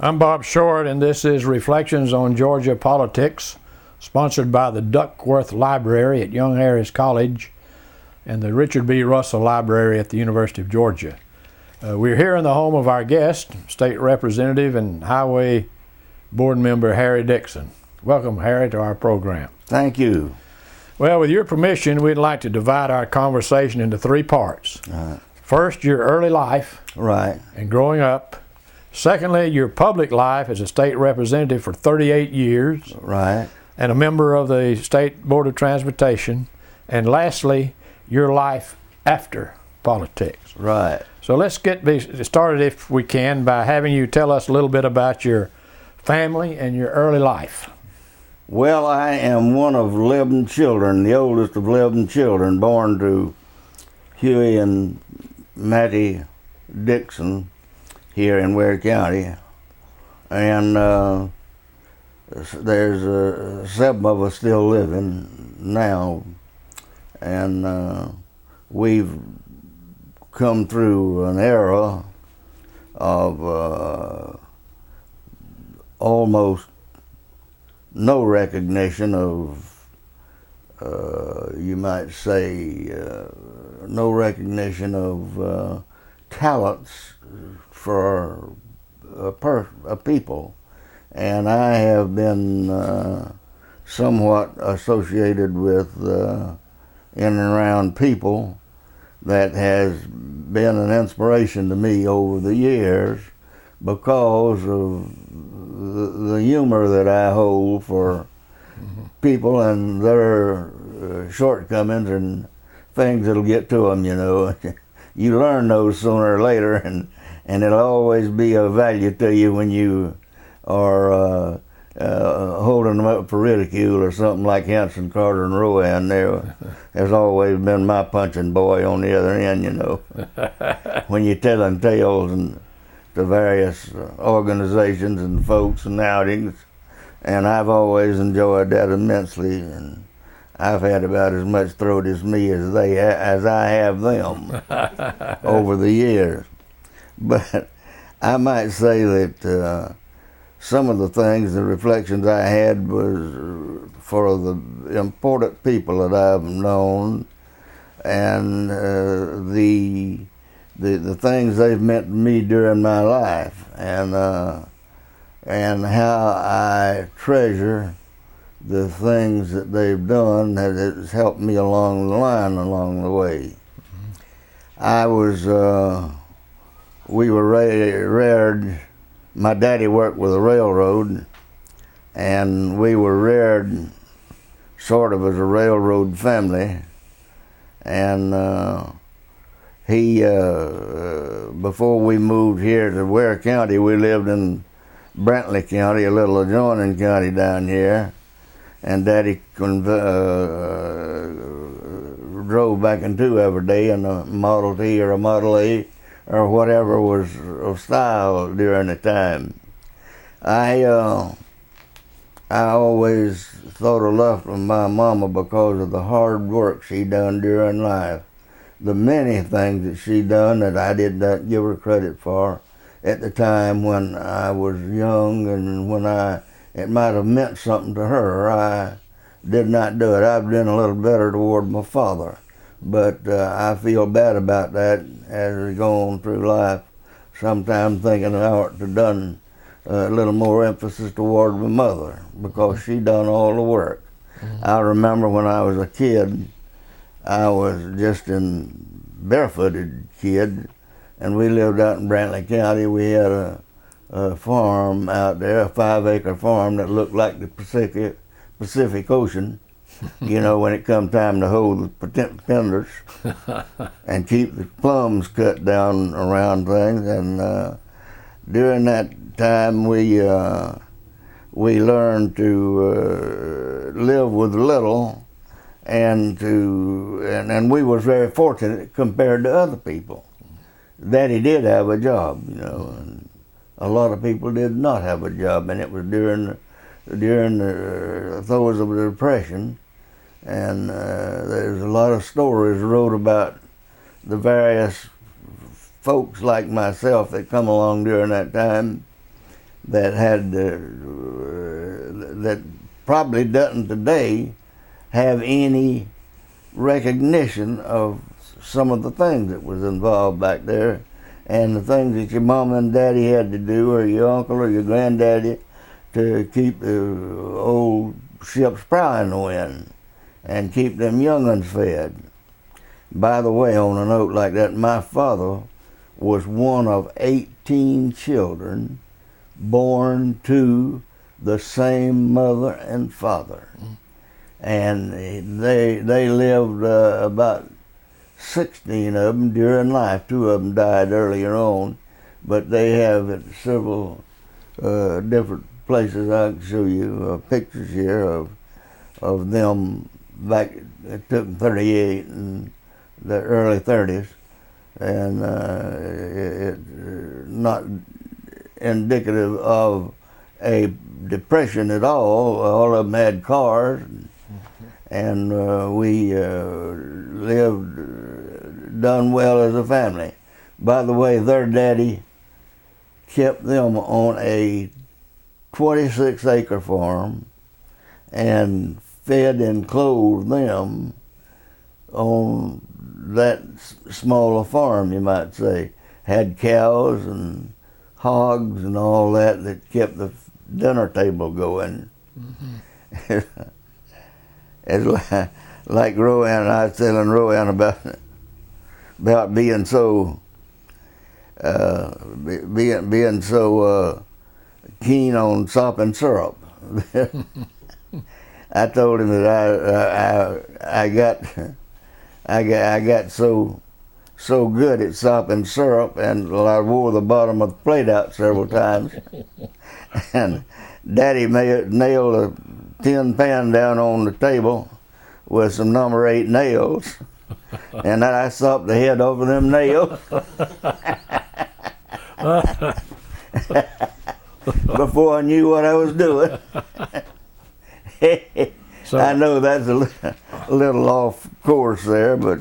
I'm Bob Short, and this is Reflections on Georgia Politics, sponsored by the Duckworth Library at Young Harris College and the Richard B. Russell Library at the University of Georgia. We're here in the home of our guest, State Representative and Highway Board Member Harry Dixon. Welcome, Harry, to our program. Thank you. Well, with your permission, we'd like to divide our conversation into three parts. First, your early life and growing up. Secondly, your public life as a state representative for 38 years and a member of the State Board of Transportation. And lastly, your life after politics. So let's get started, if we can, by having you tell us a little bit about your family and your early life. Well, I am one of 11 children, the oldest of 11 children, born to Huey and Mattie Dixon here in Ware County. And there's 7 of us still living now. And we've come through an era of almost no recognition of, you might say, no recognition of talents for a people. And I have been somewhat associated with in and around people that has been an inspiration to me over the years because of the humor that I hold for people and their shortcomings and things that'll get to them, you know. You learn those sooner or later, and it'll always be of value to you when you are holding them up for ridicule or something like Hanson, Carter, and Rowan. There's always been my punching boy on the other end, you know. When you're telling tales and to various organizations and folks and outings, and I've always enjoyed that immensely, and I've had about as much throat as me as I have them over the years. But I might say that some of the things, the reflections I had was for the important people that I've known, and the things they've meant to me during my life, and how I treasure the things that they've done that has helped me along the line along the way. I was, we were reared, my daddy worked with a railroad, and we were reared sort of as a railroad family. And he, before we moved here to Ware County, we lived in Brantley County, a little adjoining county down here. And Daddy drove back and two every day in a Model T or a Model A or whatever was of style during the time. I always thought a lot of my mama because of the hard work she done during life. The many things that she done that I did not give her credit for at the time when I was young, and when it might have meant something to her, I did not do it. I've been a little better toward my father, but I feel bad about that as we go on through life, sometimes thinking I ought to have done a little more emphasis toward my mother because she done all the work. I remember when I was a kid, I was just a barefooted kid, and we lived out in Brantley County. We had a farm out there, a 5-acre farm that looked like the Pacific Ocean, you know, when it come time to hold the tenders and keep the plums cut down around things. And during that time, we learned to live with little, and we was very fortunate compared to other people. Daddy did have a job, you know, and a lot of people did not have a job, and it was during the throes of the Depression, and there's a lot of stories wrote about the various folks like myself that come along during that time that had that probably doesn't today have any recognition of some of the things that was involved back there, and the things that your mom and daddy had to do, or your uncle or your granddaddy, to keep the old ships plowing the wind and keep them young'uns fed. By the way, on a note like that, my father was one of 18 children born to the same mother and father. And they lived about 16 of them during life. 2 of them died earlier on, but they have at several different places. I can show you pictures here of them back. It took them 38 and the early 30s, and it not indicative of a depression at all. All of them had cars, and we lived, done well as a family. By the way, their daddy kept them on a 26-acre farm and fed and clothed them on that smaller farm, you might say. Had cows and hogs and all that kept the dinner table going. It's like Rowan, I was telling Rowan about being so being so keen on sop and syrup. I told him that I got so good at sop and syrup, and I wore the bottom of the plate out several times. And Daddy nailed a tin pan down on the table with some number 8 nails, and I sopped the head over them nails. Before I knew what I was doing. So, I know that's a little off course there, but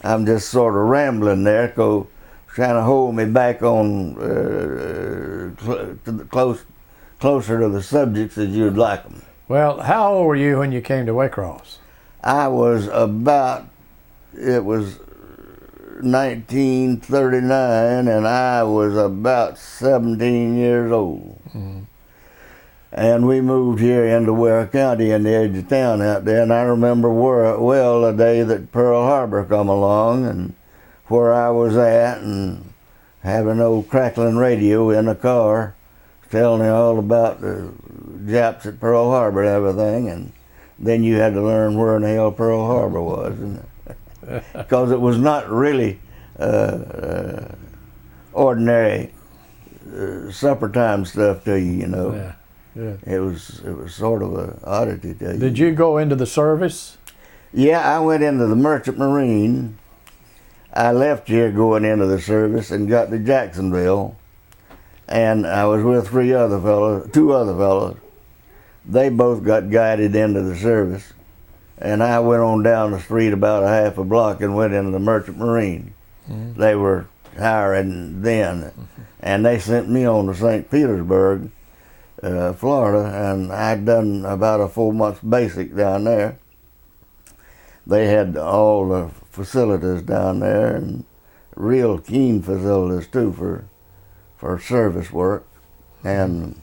I'm just sort of rambling there, trying to hold me back on closer to the subjects as you'd like them. Well, how old were you when you came to Waycross? I was it was 1939, and I was about 17 years old. Mm-hmm. And we moved here into Ware County in the edge of town out there, and I remember well the day that Pearl Harbor come along, and where I was at, and having an old crackling radio in the car telling me all about the Japs at Pearl Harbor and everything, and then you had to learn where in the hell Pearl Harbor was, because it was not really ordinary supper time stuff to you, you know. Yeah. Yeah. It was sort of an oddity to you. Did you go into the service? Yeah, I went into the Merchant Marine. I left here going into the service and got to Jacksonville, and I was with 2 other fellows. They both got guided into the service, and I went on down the street about a half a block and went into the Merchant Marine. Mm-hmm. They were hiring then, and they sent me on to St. Petersburg, Florida, and I'd done about a 4-month basic down there. They had all the facilities down there, and real keen facilities too for service work. And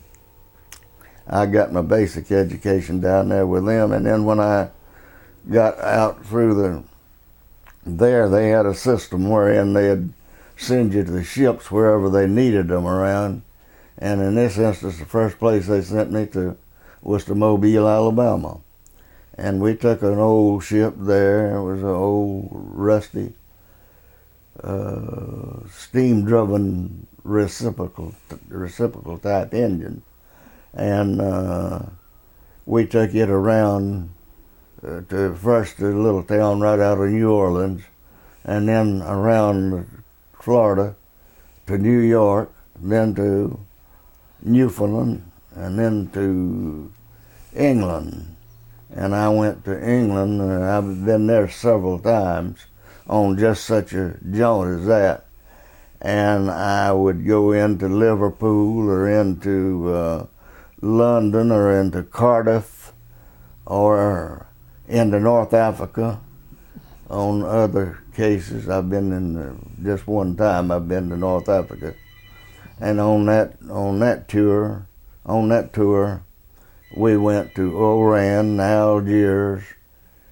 I got my basic education down there with them, and then when I got out through there, they had a system wherein they'd send you to the ships wherever they needed them around. And in this instance, the first place they sent me to was to Mobile, Alabama. And we took an old ship there. It was an old, rusty, steam-driven reciprocal type engine. And we took it around to first a little town right out of New Orleans, and then around Florida to New York, then to Newfoundland, and then to England. And I went to England, and I've been there several times on just such a jaunt as that. and I would go into Liverpool or into London or into Cardiff or into North Africa. On other cases, I've been in just one time. I've been to North Africa, and on that tour, we went to Oran, Algiers,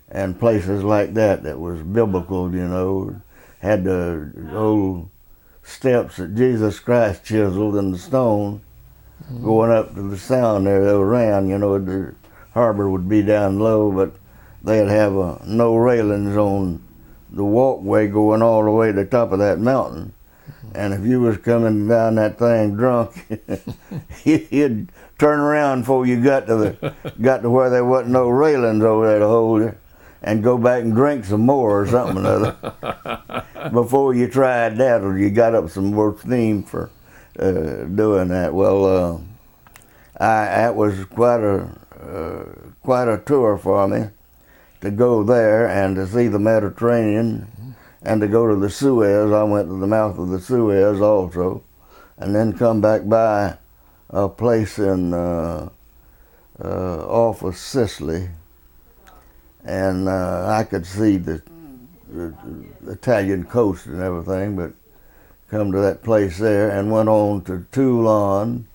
and places like that was biblical. You know, had the old steps that Jesus Christ chiseled in the stone, going up to the sound there. They ran, you know, the harbor would be down low, but they'd have no railings on the walkway going all the way to the top of that mountain. And if you was coming down that thing drunk, you'd turn around before you got to where there wasn't no railings over there to hold you, and go back and drink some more or something or other before you tried that, or you got up some more steam for doing that. Well, that was quite a tour for me to go there and to see the Mediterranean and to go to the Suez. I went to the mouth of the Suez also, and then come back by a place in off of Sicily, and I could see the Italian coast and everything, but come to that place there and went on to Toulon,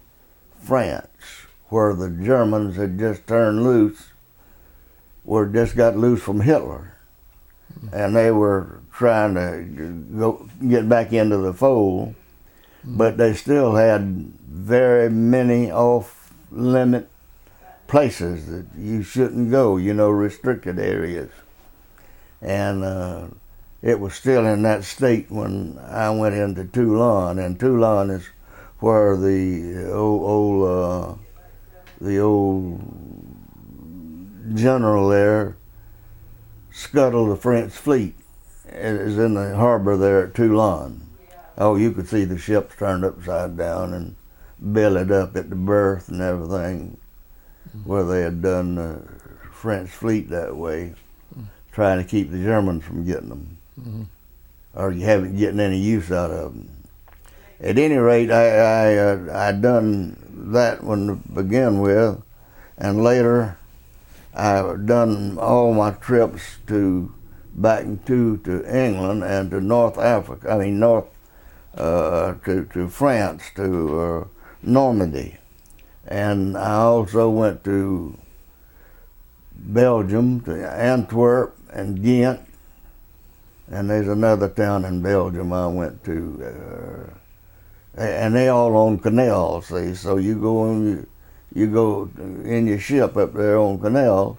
France, where the Germans had just turned loose, just got loose from Hitler, and they were trying to get back into the fold, but they still had very many off-limit places that you shouldn't go, you know, restricted areas. And it was still in that state when I went into Toulon, and Toulon is where the old general there scuttled the French fleet. It is in the harbor there at Toulon. Oh, you could see the ships turned upside down and bellied up at the berth and everything, where they had done the French fleet that way, trying to keep the Germans from getting them, or you haven't getting any use out of them. At any rate, I done that one to begin with, and later I've done all my trips back to England and to North Africa. I mean to France, to Normandy, and I also went to Belgium, to Antwerp and Ghent, and there's another town in Belgium I went to, and they all on canals. See, so you go in your ship up there on canals,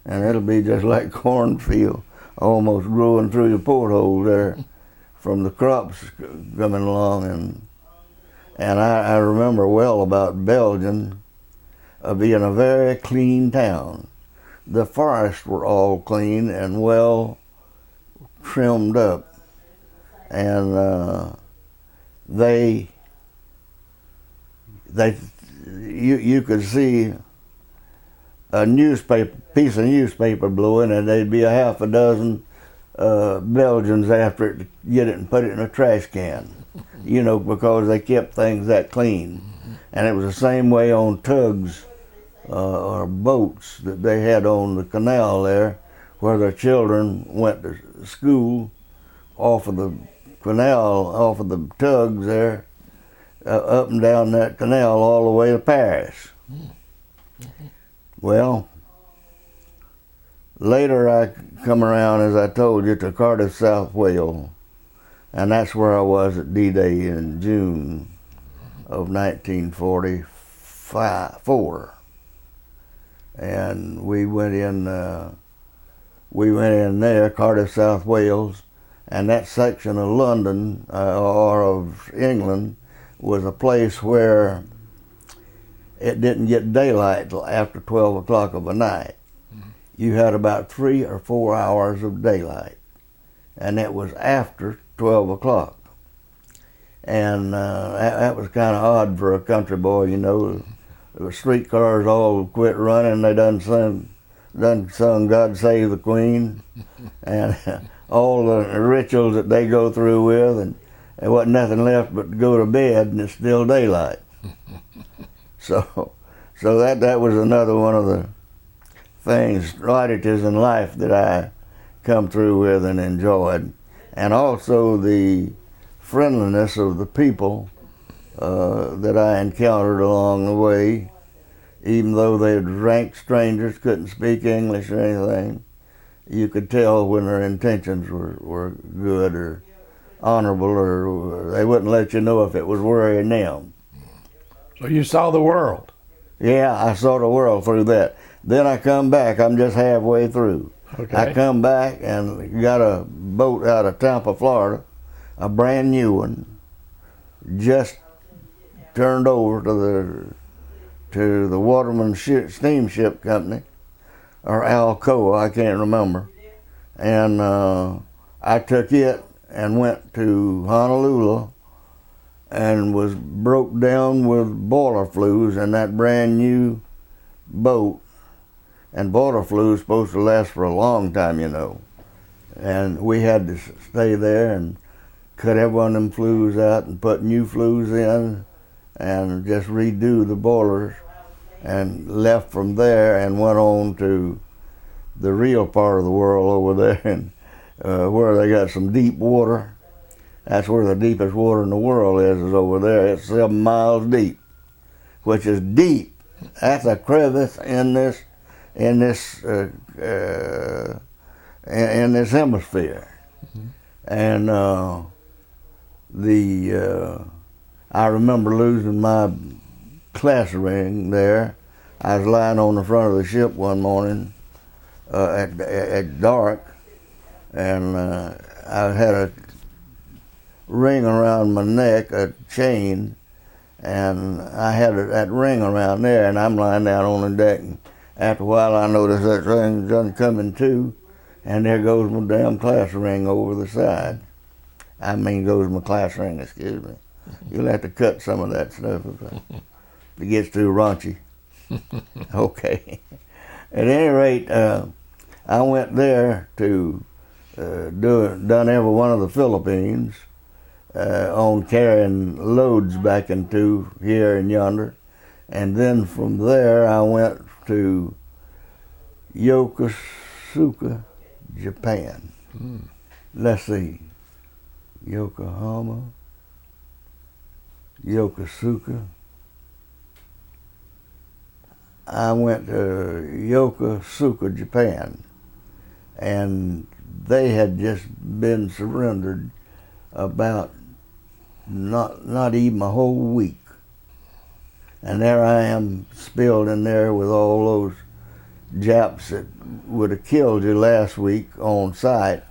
and it'll be just like cornfield, almost growing through the porthole there from the crops coming along. And I remember well about Belgium being a very clean town. The forests were all clean and well trimmed up, and you could see a piece of newspaper blowing, and there'd be a half a dozen Belgians after it to get it and put it in a trash can, you know, because they kept things that clean. And it was the same way on tugs or boats that they had on the canal there, where their children went to school off of the canal, off of the tugs there, up and down that canal all the way to Paris. Well, later I come around, as I told you, to Cardiff, South Wales, and that's where I was at D-Day in June of 1944. And we went in there, Cardiff, South Wales, and that section of London or of England was a place where it didn't get daylight till after 12 o'clock of a night. You had about 3 or 4 hours of daylight, and it was after 12 o'clock. And that was kind of odd for a country boy, you know. The streetcars all quit running. They done sung God Save the Queen, and all the rituals that they go through with, there wasn't nothing left but to go to bed, and it's still daylight. So that was another one of the things, oddities in life that I come through with and enjoyed, and also the friendliness of the people that I encountered along the way, even though they were rank strangers, couldn't speak English or anything. You could tell when their intentions were good or honorable, or they wouldn't let you know if it was worrying them. So you saw the world. Yeah, I saw the world through that. Then I come back, I'm just halfway through. Okay. I come back and got a boat out of Tampa, Florida, a brand new one, just turned over to the Waterman Steamship Company, or Alcoa, I can't remember. And I took it and went to Honolulu and was broke down with boiler flues in that brand new boat. And boiler flu is supposed to last for a long time, you know. And we had to stay there and cut every one of them flues out and put new flues in and just redo the boilers, and left from there and went on to the real part of the world over there, and where they got some deep water. That's where the deepest water in the world is over there. It's 7 miles deep, which is deep. That's a crevice in this hemisphere. Mm-hmm. And I remember losing my class ring there. I was lying on the front of the ship one morning at dark, and I had a ring around my neck, a chain, and I had that ring around there, and I'm lying down on the deck, and after a while I noticed that thing done coming to, and there goes my damn class ring over the side. I mean, goes my class ring, excuse me. You'll have to cut some of that stuff if it gets too raunchy. Okay. At any rate, I went there to done every one of the Philippines on carrying loads back into here and yonder. And then from there I went to Yokosuka, Japan. Mm. Let's see, Yokohama, Yokosuka. I went to Yokosuka, Japan, and they had just been surrendered about not even a whole week. And there I am spilled in there with all those Japs that would have killed you last week on sight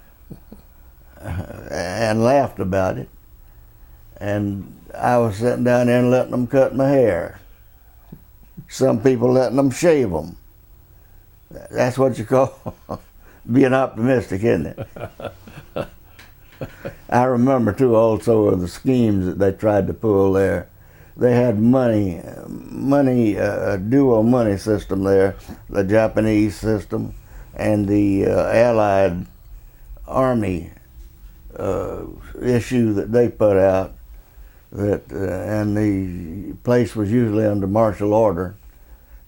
and laughed about it. And I was sitting down there and letting them cut my hair. Some people letting them shave them. That's what you call being optimistic, isn't it? I remember too also of the schemes that they tried to pull there. They had a dual money system there, the Japanese system and the Allied Army issue that they put out. That and the place was usually under martial order,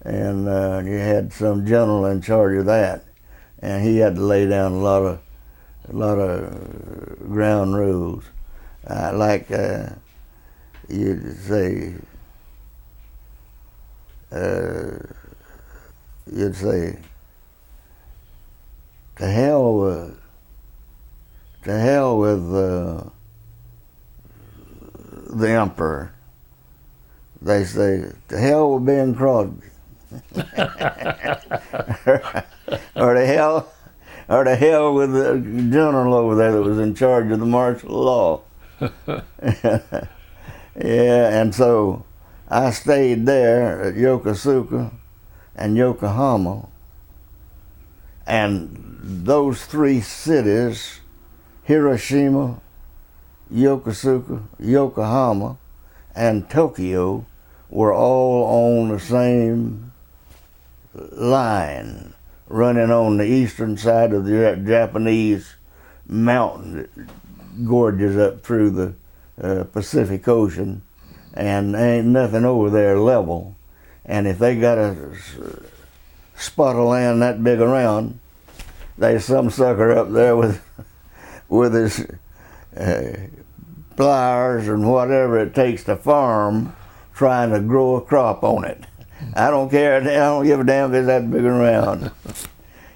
and you had some general in charge of that, and he had to lay down a lot of ground rules, like you'd say to hell with the emperor. They say, to hell with Ben Crosby. or to hell with the general over there that was in charge of the martial law. Yeah, and so I stayed there at Yokosuka and Yokohama, and those three cities, Hiroshima, Yokosuka, Yokohama, and Tokyo, were all on the same line, running on the eastern side of the Japanese mountain that gorges up through the Pacific Ocean, and ain't nothing over there level. And if they got a spot of land that big around, there's some sucker up there with his pliers and whatever it takes to farm, trying to grow a crop on it. I don't care. I don't give a damn if it's that big around.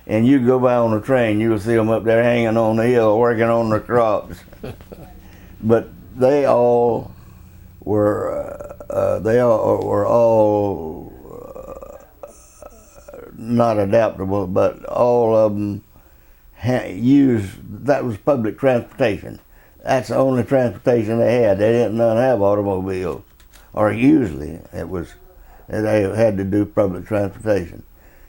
And you go by on the train, you'll see them up there hanging on the hill working on their crops. But they all were all not adaptable, but all of them that was public transportation. That's the only transportation they had. They didn't none have automobiles, or usually they had to do public transportation.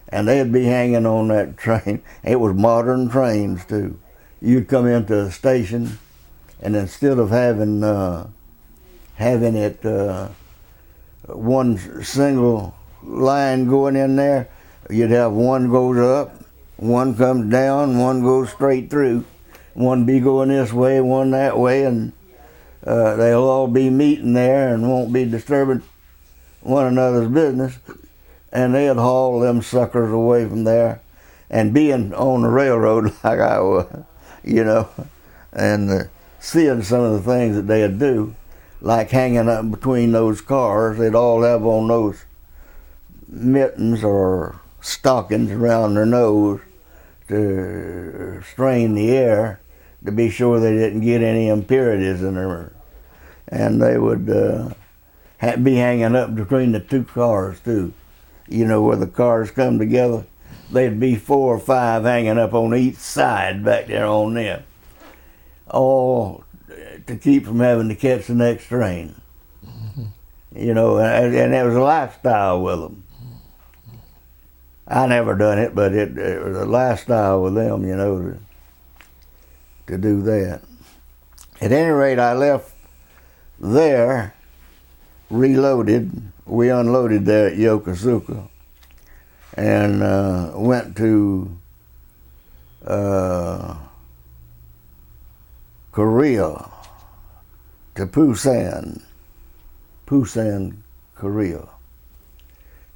And they'd be hanging on that train. It was modern trains too. You'd come into a station, and instead of having it one single line going in there, you'd have one goes up, one comes down, one goes straight through. One be going this way, one that way, and they'll all be meeting there and won't be disturbing one another's business. And they'd haul them suckers away from there. And being on the railroad like I was, and seeing some of the things that they'd do, like hanging up between those cars, they'd all have on those mittens or stockings around their nose to strain the air to be sure they didn't get any impurities in there. And they would be hanging up between the two cars too. Where the cars come together, there'd be 4 or 5 hanging up on each side back there on them, all to keep from having to catch the next train. Mm-hmm. And it was a lifestyle with them. I never done it, but it was a lifestyle with them, to do that. At any rate, I left there, reloaded. We unloaded there at Yokosuka, and went to Korea, to Busan, Korea,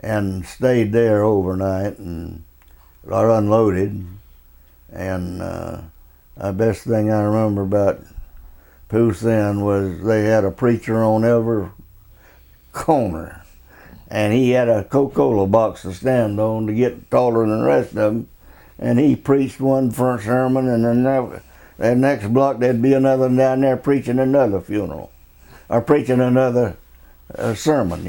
and stayed there overnight, and got unloaded. And the best thing I remember about Busan was they had a preacher on every corner, and he had a Coca-Cola box to stand on to get taller than the rest of them, and he preached one first sermon, and then that next block there'd be another down there preaching another funeral, or preaching another sermon,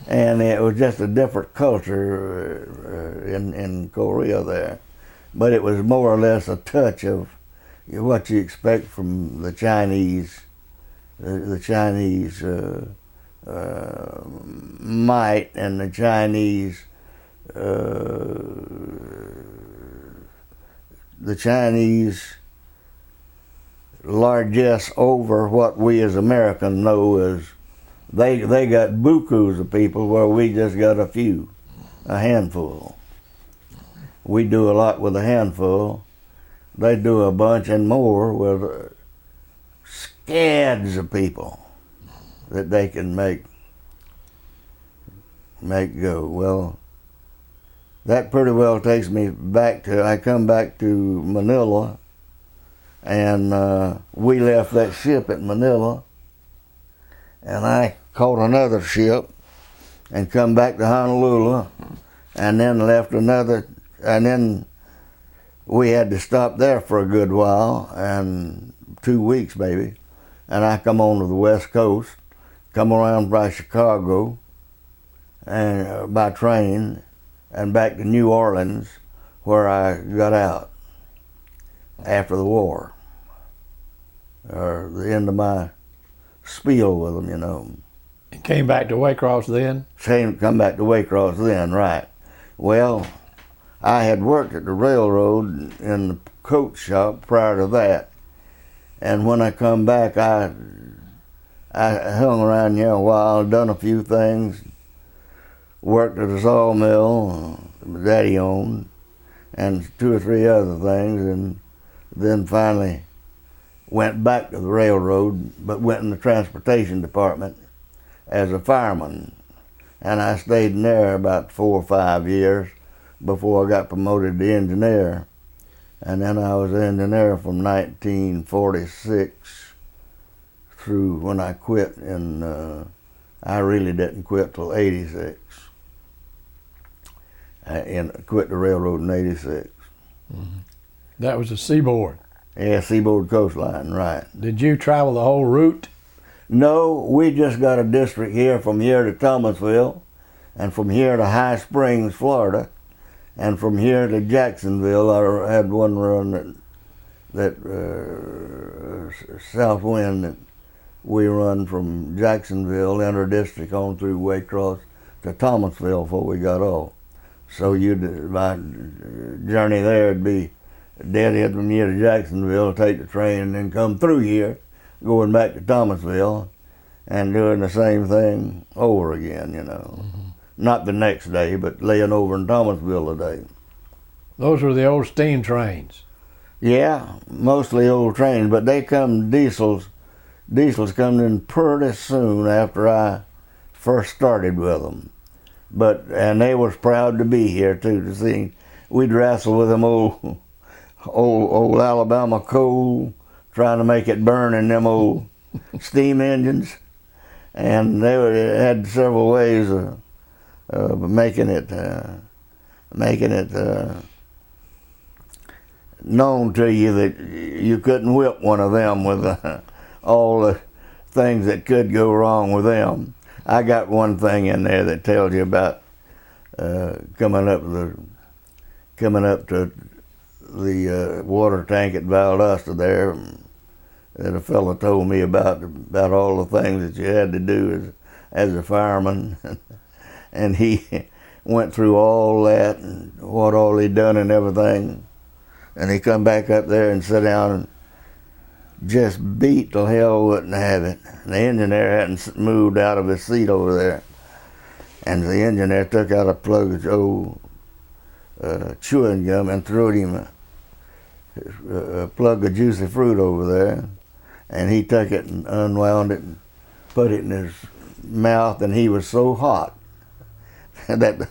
And it was just a different culture in Korea there, but it was more or less a touch of what you expect from the Chinese, the Chinese might, and the Chinese largesse over what we as Americans know as they got bukus of people where we just got a handful. We do a lot with a handful. They do a bunch and more with scads of people that they can make go. Well, that pretty well takes me back to, I come back to Manila, and we left that ship at Manila, and I caught another ship and come back to Honolulu, and then left another, and then we had to stop there for a good while, and 2 weeks maybe, and I come on to the West Coast, come around by Chicago, and by train, and back to New Orleans, where I got out after the war, or the end of my spiel with them, And came back to Waycross then? Come back to Waycross then, right. Well, I had worked at the railroad in the coat shop prior to that, and when I come back, I hung around here a while, done a few things, worked at a sawmill my Daddy owned, and 2 or 3 other things, and then finally went back to the railroad, but went in the transportation department as a fireman. And I stayed in there about 4 or 5 years before I got promoted to engineer. And then I was an engineer from 1946 through when I quit I really didn't quit till 86. I quit the railroad in 86. Mm-hmm. That was the seaboard? Yeah, seaboard coastline, right. Did you travel the whole route? No, we just got a district here from here to Thomasville, and from here to High Springs, Florida, and from here to Jacksonville. I had one run that south wind that we run from Jacksonville, inter-district, on through Waycross to Thomasville before we got off. So my journey there would be deadhead from here to Jacksonville, take the train, and then come through here, going back to Thomasville, and doing the same thing over again, you know. Mm-hmm. Not the next day, but laying over in Thomasville a day. Those were the old steam trains? Yeah, mostly old trains, but they come diesels. Diesels come in pretty soon after I first started with them. And they was proud to be here too, to see. We'd wrestle with them old Alabama coal, trying to make it burn in them old steam engines, and they had several ways of making it known to you that you couldn't whip one of them with all the things that could go wrong with them. I got one thing in there that tells you about coming up to the water tank at Valdosta there, that a fellow told me about all the things that you had to do as a fireman. And he went through all that and what all he'd done and everything. And he come back up there and sat down and just beat till hell wouldn't have it. The engineer hadn't moved out of his seat over there. And the engineer took out a plug of old chewing gum and threw him a plug of juicy fruit over there. And he took it and unwound it and put it in his mouth, and he was so hot that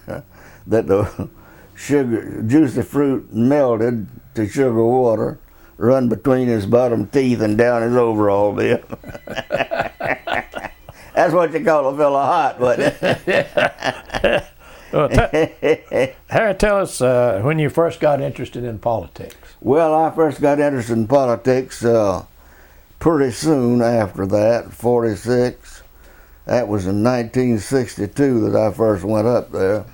the juicy fruit melted to sugar water, run between his bottom teeth and down his overall bit. That's what you call a fella hot, wasn't it? Well, Harry, tell us when you first got interested in politics. Well, I first got interested in politics pretty soon after that, 46. That was in 1962 that I first went up there.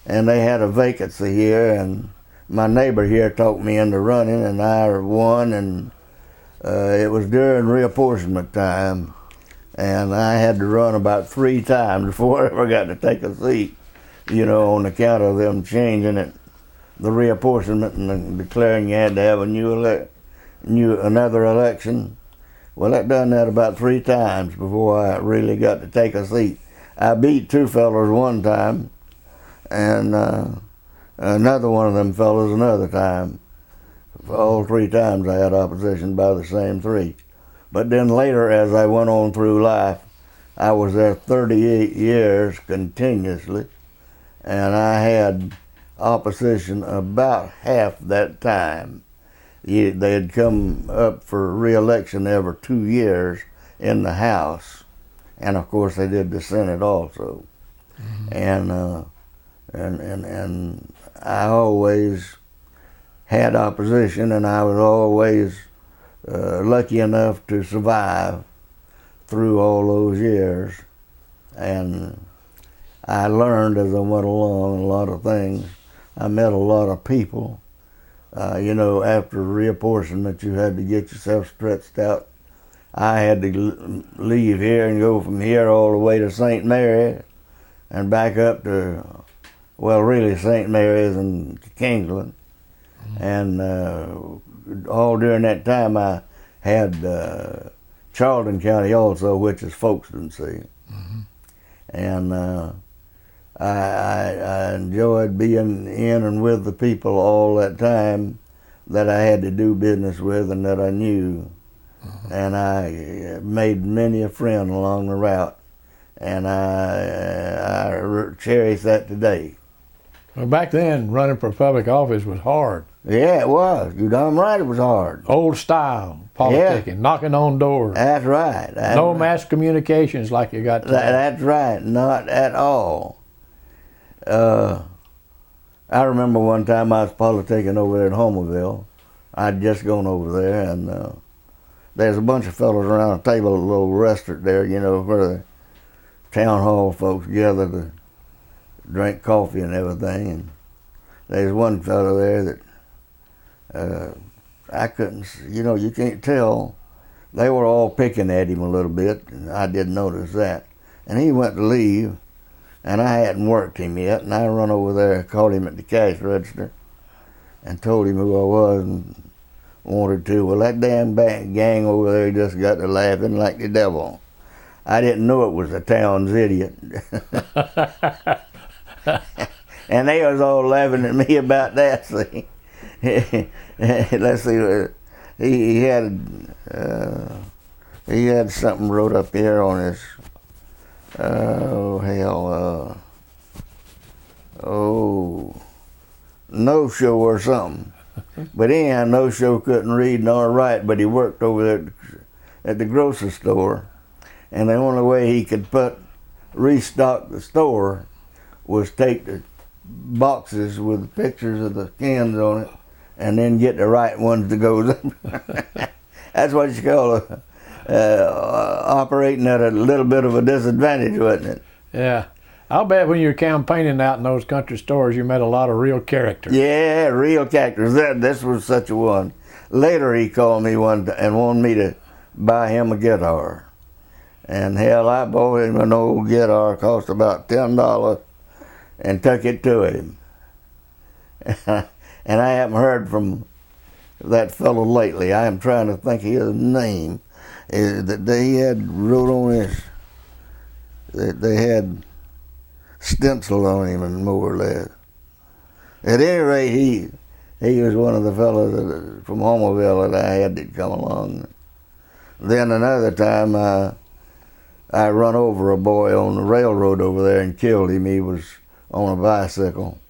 And they had a vacancy here, and my neighbor here talked me into running, and I won, and it was during reapportionment time, and I had to run about 3 times before I ever got to take a seat, you know, on account of them changing it, the reapportionment, and declaring you had to have another election. Well, I done that about 3 times before I really got to take a seat. I beat 2 fellows one time, and another one of them fellows another time. All 3 times I had opposition by the same 3. But then later, as I went on through life, I was there 38 years continuously, and I had opposition about half that time. They had come up for re-election every 2 years in the House, and of course they did the Senate also. Mm-hmm. And I always had opposition, and I was always lucky enough to survive through all those years. And I learned as I went along a lot of things. I met a lot of people. You know, after reapportionment, you had to get yourself stretched out. I had to leave here and go from here all the way to St. Mary and back up to, well, really St. Mary's and Kingsland. And all during that time, I had Charlton County also, which is Folkestone, see. Mm-hmm. And I enjoyed being in and with the people all that time that I had to do business with and that I knew. and I made many a friend along the route, and I cherish that today. Well, back then, running for public office was hard. Yeah, it was. You're darn right it was hard. Old style politicking, knocking on doors. That's right. No mass communications like you got today. That's right. Not at all. I remember one time I was politicking over there in Homerville. I'd just gone over there, and there's a bunch of fellows around a table, a little restaurant there, you know, where the town hall folks gather to drink coffee and everything. And there's one fellow there that I couldn't, you know, you can't tell. They were all picking at him a little bit, and I didn't notice that. And he went to leave, and I hadn't worked him yet, and I run over there, called him at the cash register, and told him who I was and wanted to. Well, that damn gang over there just got to laughing like the devil. I didn't know it was the town's idiot. And they was all laughing at me about that, see. Let's see, he had something wrote up here on his, no-show or something. But anyhow, no-show couldn't read nor write, but he worked over there at the grocery store. And the only way he could restock the store was take the boxes with pictures of the cans on it and then get the right ones to go. That's what you call operating at a little bit of a disadvantage, wasn't it? Yeah. I'll bet when you were campaigning out in those country stores, you met a lot of real characters. Yeah, real characters. This was such a one. Later he called me one and wanted me to buy him a guitar. And hell, I bought him an old guitar, cost about $10, and took it to him. And I haven't heard from that fellow lately. I am trying to think of his name. That they had wrote on his, they had stencil on him and more or less. At any rate, he was one of the fellows from Homerville that I had to come along. Then another time I run over a boy on the railroad over there and killed him. He was on a bicycle,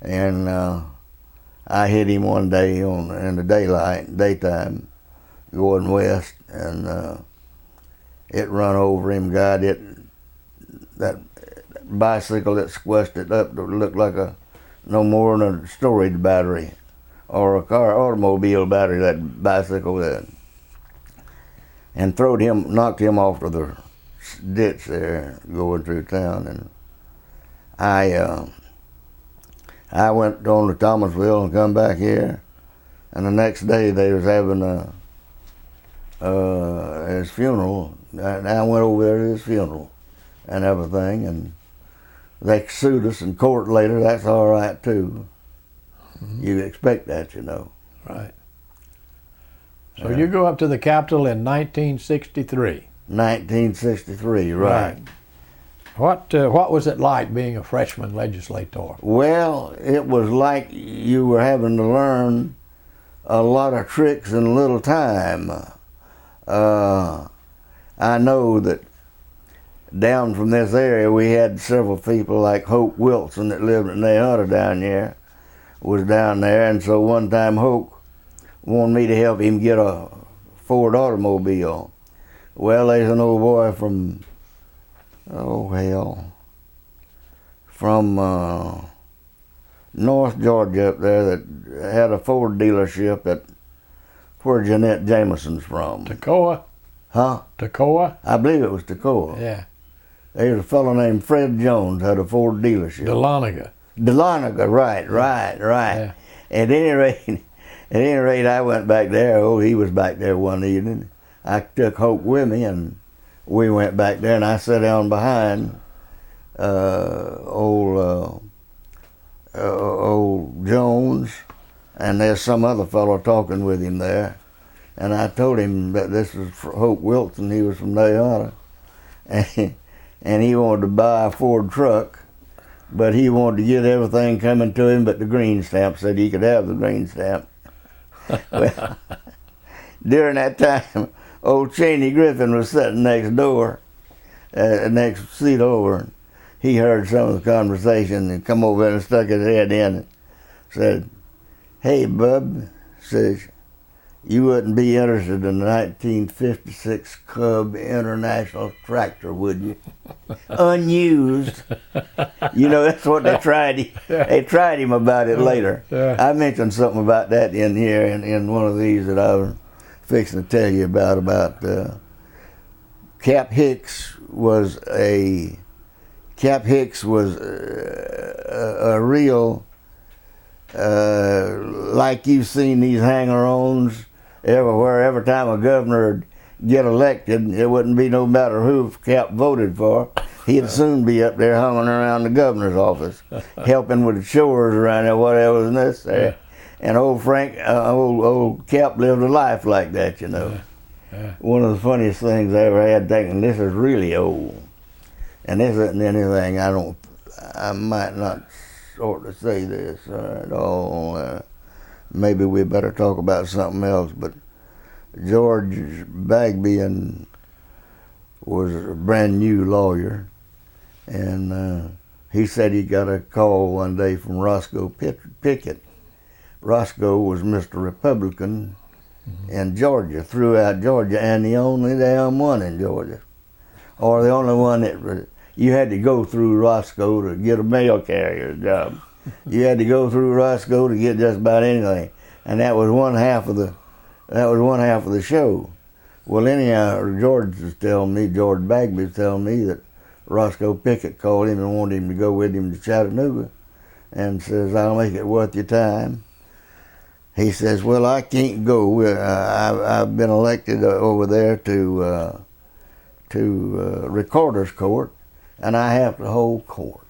and I hit him one day in the daytime, going west, and it run over him. God, that bicycle that squished it up looked like no more than a storage battery or a automobile battery. That bicycle did, and knocked him off to the ditch there going through town. And I went on to Thomasville and come back here, and the next day they was having his funeral, and I went over there to his funeral and everything, and they sued us in court later. That's all right too. Mm-hmm. You expect that, you know. Right. So you go up to the Capitol in 1963. 1963, right. What was it like being a freshman legislator? Well, it was like you were having to learn a lot of tricks in little time. I know that down from this area we had several people like Hope Wilson that lived in the Hunter down there, was down there, and so one time Hope wanted me to help him get a Ford automobile. Well, there's an old boy from North Georgia up there that had a Ford dealership at where Jeanette Jameson's from. Toccoa? Huh? Toccoa? I believe it was Toccoa. Yeah. There's a fellow named Fred Jones had a Ford dealership. Dahlonega, right. Yeah. At any rate, I went back there. Oh, he was back there one evening. I took Hope with me, and we went back there, and I sat down behind old Jones, and there's some other fellow talking with him there. And I told him that this was Hope Wilson. He was from Dayana, and he wanted to buy a Ford truck, but he wanted to get everything coming to him but the green stamp. Said he could have the green stamp. Well, during that time, old Cheney Griffin was sitting next door, next seat over, and he heard some of the conversation and come over and stuck his head in and said, "Hey, bub," says, "you wouldn't be interested in the 1956 Cub International tractor, would you? Unused." You know, that's what they tried him. They tried him about it later. I mentioned something about that in here in one of these that I was fixing to tell you about Cap Hicks was a real, like you've seen these hanger-ons everywhere. Every time a governor would get elected, it wouldn't be no matter who Cap voted for. He'd soon be up there hanging around the governor's office, helping with the chores around there, whatever was necessary. And old Cap lived a life like that, you know. One of the funniest things I ever had, thinking this is really old, and this isn't anything I might not sort of say this at all. Maybe we better talk about something else. But George Bagby was a brand new lawyer, and he said he got a call one day from Roscoe Pickett. Roscoe was Mr. Republican in Georgia, throughout Georgia, and the only damn one in Georgia, or the only one that you had to go through Roscoe to get a mail carrier job. You had to go through Roscoe to get just about anything, and that was one half of the show. Well, anyhow, George Bagby was telling me that Roscoe Pickett called him and wanted him to go with him to Chattanooga, and says, "I'll make it worth your time." He says, "Well, I can't go. I've been elected over there to recorder's court, and I have to hold court."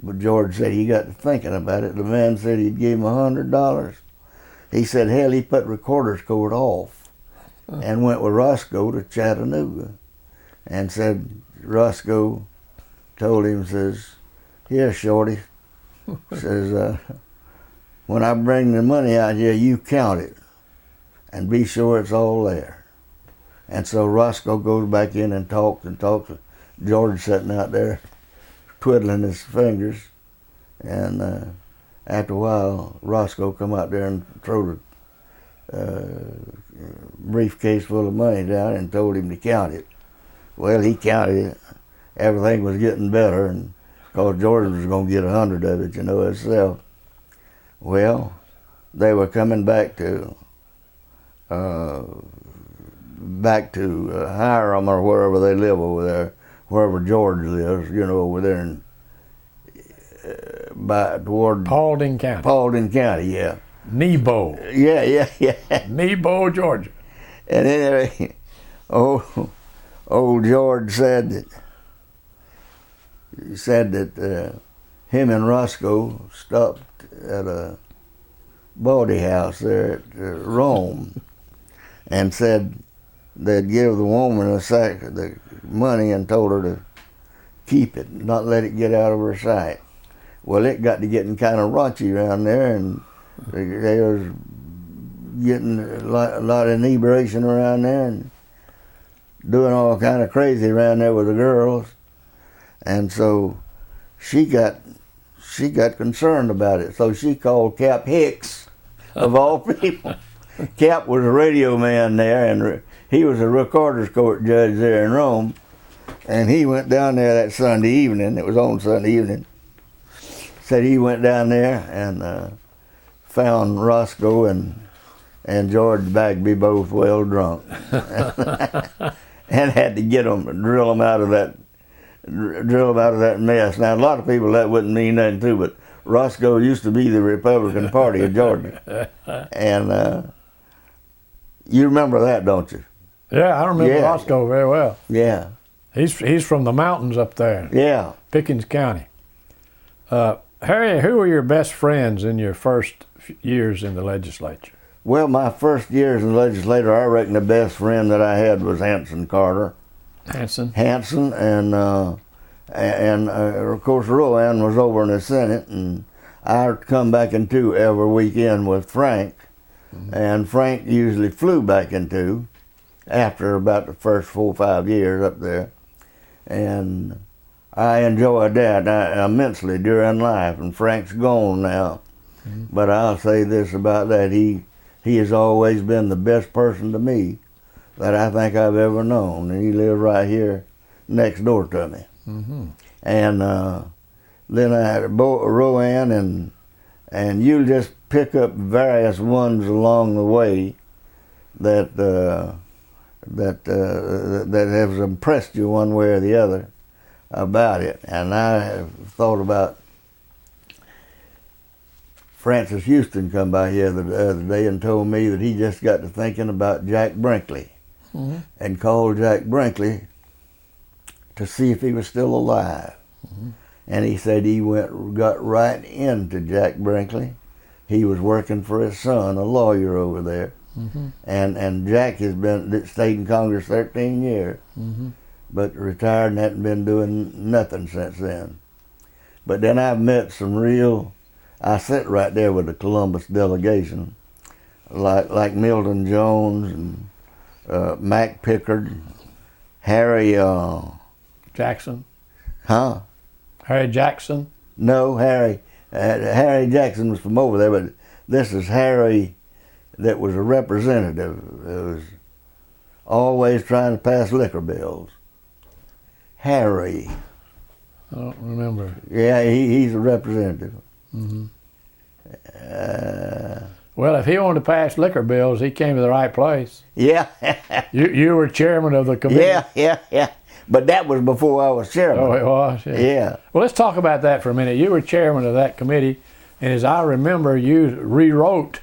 But George said he got to thinking about it. The man said he'd give him $100. He said, hell, he put recorder's court off and went with Roscoe to Chattanooga, and said Roscoe told him, says, "Here, shorty," says, "when I bring the money out here, you count it and be sure it's all there." And so Roscoe goes back in and talks. George sitting out there twiddling his fingers, and after a while, Roscoe come out there and threw a briefcase full of money down and told him to count it. Well, he counted it. Everything was getting better, and because George was going to get 100 of it, you know, himself. Well, they were coming back to Hiram or wherever they live over there, wherever George lives, you know, over there in toward Paulding County. Paulding County, yeah. Nebo. Yeah. Nebo, Georgia. And anyway, old George said that him and Roscoe stopped at a bawdy house there at Rome, and said they'd give the woman a sack of the money and told her to keep it, not let it get out of her sight. Well, it got to getting kind of raunchy around there, and they was getting a lot of inebriation around there and doing all kind of crazy around there with the girls. And so she got concerned about it. So she called Cap Hicks, of all people. Cap was a radio man there, and he was a recorder's court judge there in Rome. And he went down there that Sunday evening. It was on Sunday evening. Said he went down there and found Roscoe and George Bagby both well drunk, and had to get them, drill them out of that mess. Now, a lot of people that wouldn't mean nothing to, but Roscoe used to be the Republican Party of Georgia, and you remember that, don't you? Yeah, I remember Roscoe very well. Yeah, he's from the mountains up there. Yeah, Pickens County. Harry, who were your best friends in your first years in the legislature? Well, my first years in the legislature, I reckon the best friend that I had was Hanson Carter. Hanson, and of course Rowan was over in the Senate, and I'd come back in too every weekend with Frank, and Frank usually flew back into after about the first 4 or 5 years up there. And I enjoyed that immensely during life, and Frank's gone now. But I'll say this about that, he has always been the best person to me that I think I've ever known, and he lived right here next door to me. And then I had Rowan, and you'll just pick up various ones along the way that has impressed you one way or the other about it. And I have thought about Francis Houston come by here the other day and told me that he just got to thinking about Jack Brinkley and called Jack Brinkley to see if he was still alive. And he said he got right into Jack Brinkley. He was working for his son, a lawyer over there. And Jack has stayed in Congress 13 years, but retired and hadn't been doing nothing since then. But then I've met some I sit right there with the Columbus delegation, like Milton Jones and Mac Pickard, Harry Jackson. Huh? Harry Jackson? No, Harry Jackson was from over there, but this is Harry that was a representative. It was always trying to pass liquor bills. Harry. I don't remember. Yeah, he's a representative. Well, if he wanted to pass liquor bills, he came to the right place. Yeah. You were chairman of the committee. Yeah. But that was before I was chairman. Oh, it was? Yeah. Well, let's talk about that for a minute. You were chairman of that committee, and as I remember, you rewrote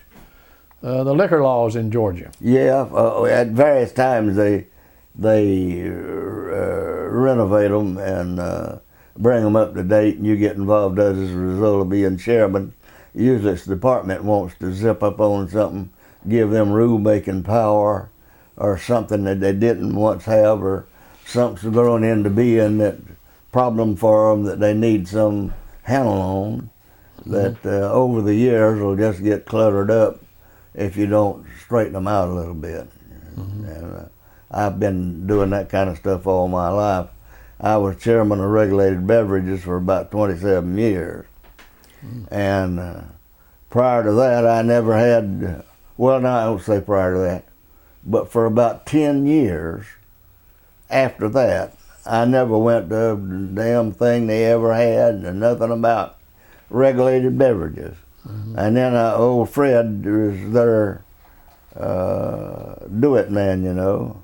the liquor laws in Georgia. Yeah, at various times they renovate them and bring them up to date, and you get involved as a result of being chairman. Usually the department wants to zip up on something, give them rule-making power or something that they didn't once have, or something's grown into being that problem for them that they need some handle on, that over the years will just get cluttered up if you don't straighten them out a little bit. And I've been doing that kind of stuff all my life. I was chairman of Regulated Beverages for about 27 years. And prior to that, I never had, well, no, I don't say prior to that, but for about 10 years after that, I never went to the damn thing they ever had and nothing about regulated beverages. And then old Fred was their do-it man, you know,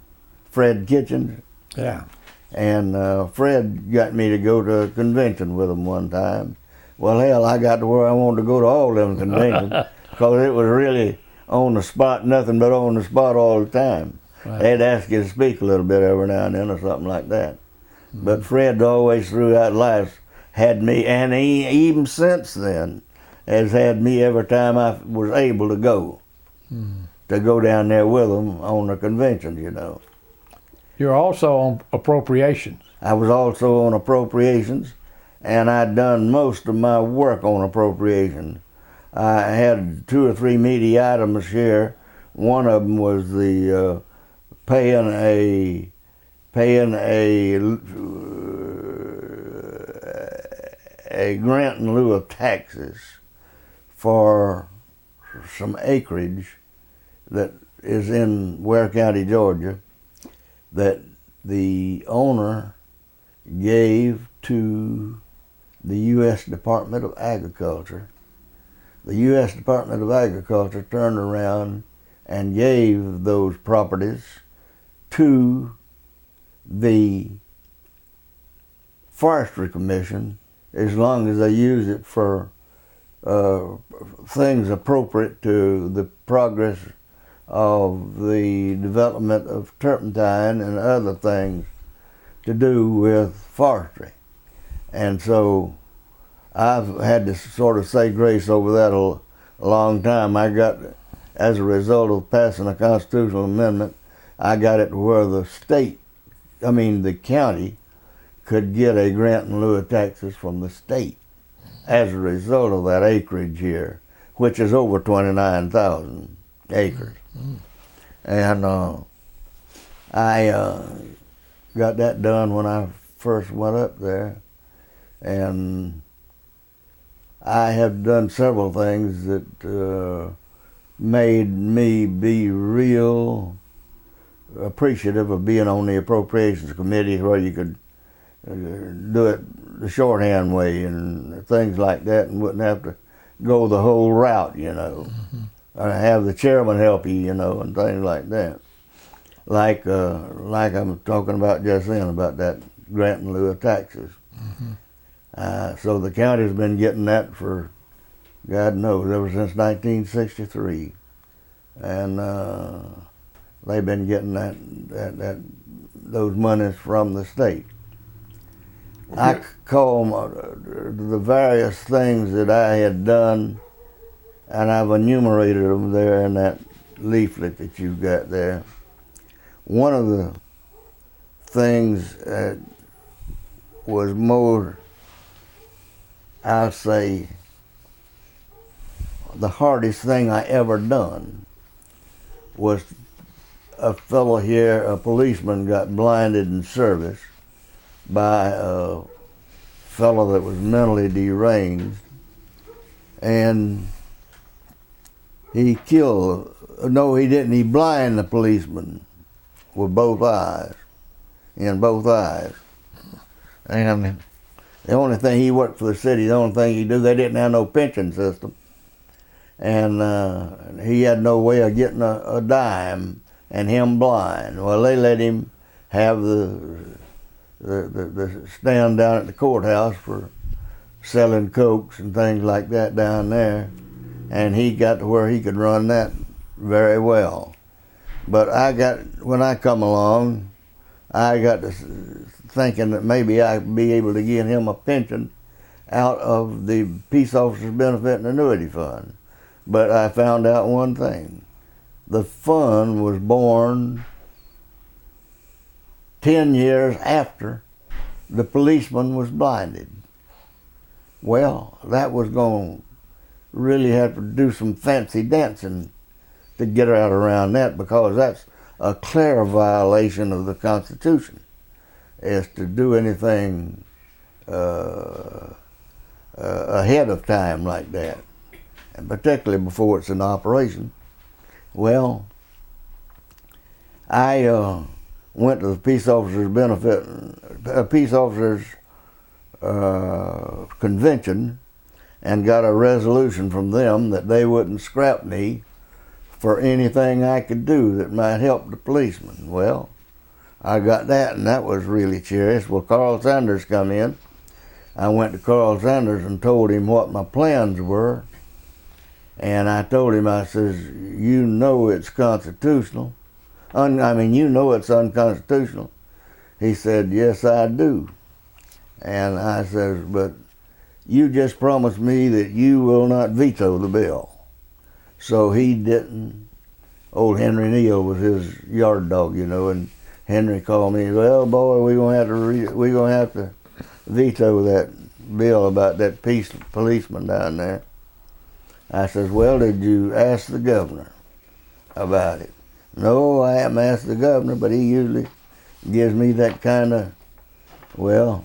Fred Kitchens. Yeah. And Fred got me to go to a convention with him one time. Well, hell, I got to where I wanted to go to all them conventions because it was really on the spot, nothing but on the spot all the time. Right. They'd ask you to speak a little bit every now and then or something like that. But Fred always throughout life had me, and he even since then has had me every time I was able to go down there with him on the conventions, you know. You're also on appropriations. I was also on appropriations, and I'd done most of my work on appropriations. I had 2 or 3 meaty items here. One of them was the paying a grant in lieu of taxes for some acreage that is in Ware County, Georgia, that the owner gave to the U.S. Department of Agriculture. The U.S. Department of Agriculture turned around and gave those properties to the Forestry Commission as long as they use it for things appropriate to the progress of the development of turpentine and other things to do with forestry. And so I've had to sort of say grace over that a long time. I got, as a result of passing a constitutional amendment, I got it to where the county could get a grant in lieu of taxes from the state as a result of that acreage here, which is over 29,000 acres. And I got that done when I first went up there. And I have done several things that made me be real appreciative of being on the Appropriations Committee, where you could do it the shorthand way and things like that, and wouldn't have to go the whole route, you know. Or have the chairman help you, you know, and things like that. Like I'm talking about just then, about that grant in lieu of taxes. So the county's been getting that for, God knows, ever since 1963. And they've been getting those monies from the state. I call them the various things that I had done, and I've enumerated them there in that leaflet that you've got there. One of the things that was more, I'll say, the hardest thing I ever done was a fellow here, a policeman, got blinded in service by a fellow that was mentally deranged, and he killed, no he didn't, he blinded the policeman with both eyes, in both eyes. And the only thing, he worked for the city, the only thing he do, they didn't have no pension system. And he had no way of getting a dime, and him blind. Well, they let him have the stand down at the courthouse for selling cokes and things like that down there, and he got to where he could run that very well. But when I come along, I got to thinking that maybe I'd be able to get him a pension out of the Peace Officers Benefit and Annuity Fund. But I found out one thing. The fund was born 10 years after the policeman was blinded. Well, that was going to really have to do some fancy dancing to get out around that, because that's a clear violation of the Constitution, is to do anything ahead of time like that, and particularly before it's in operation. Well, I went to the Peace Officers Peace Officers Convention and got a resolution from them that they wouldn't scrap me for anything I could do that might help the policemen. Well, I got that, and that was really curious. Well, Carl Sanders come in. I went to Carl Sanders and told him what my plans were. And I told him, I says, you know it's constitutional. You know it's unconstitutional. He said, yes, I do. And I says, but you just promised me that you will not veto the bill. So he didn't. Old Henry Neal was his yard dog, you know, and Henry called me, well, boy, we're gonna have to veto that bill about that policeman down there. I says, well, did you ask the governor about it? No, I haven't asked the governor, but he usually gives me that kind of, well,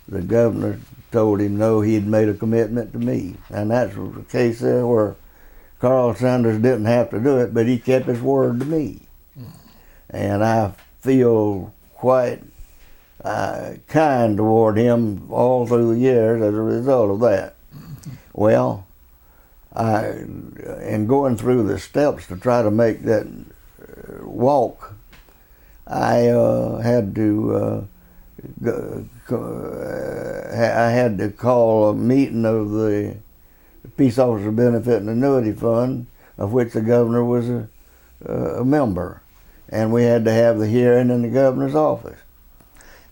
the governor told him no, he had made a commitment to me. And that's the case there where Carl Sanders didn't have to do it, but he kept his word to me. And I feel quite kind toward him all through the years as a result of that. Well, in going through the steps to try to make that walk, I had to call a meeting of the Peace Officer Benefit and Annuity Fund, of which the governor was a member, and we had to have the hearing in the governor's office.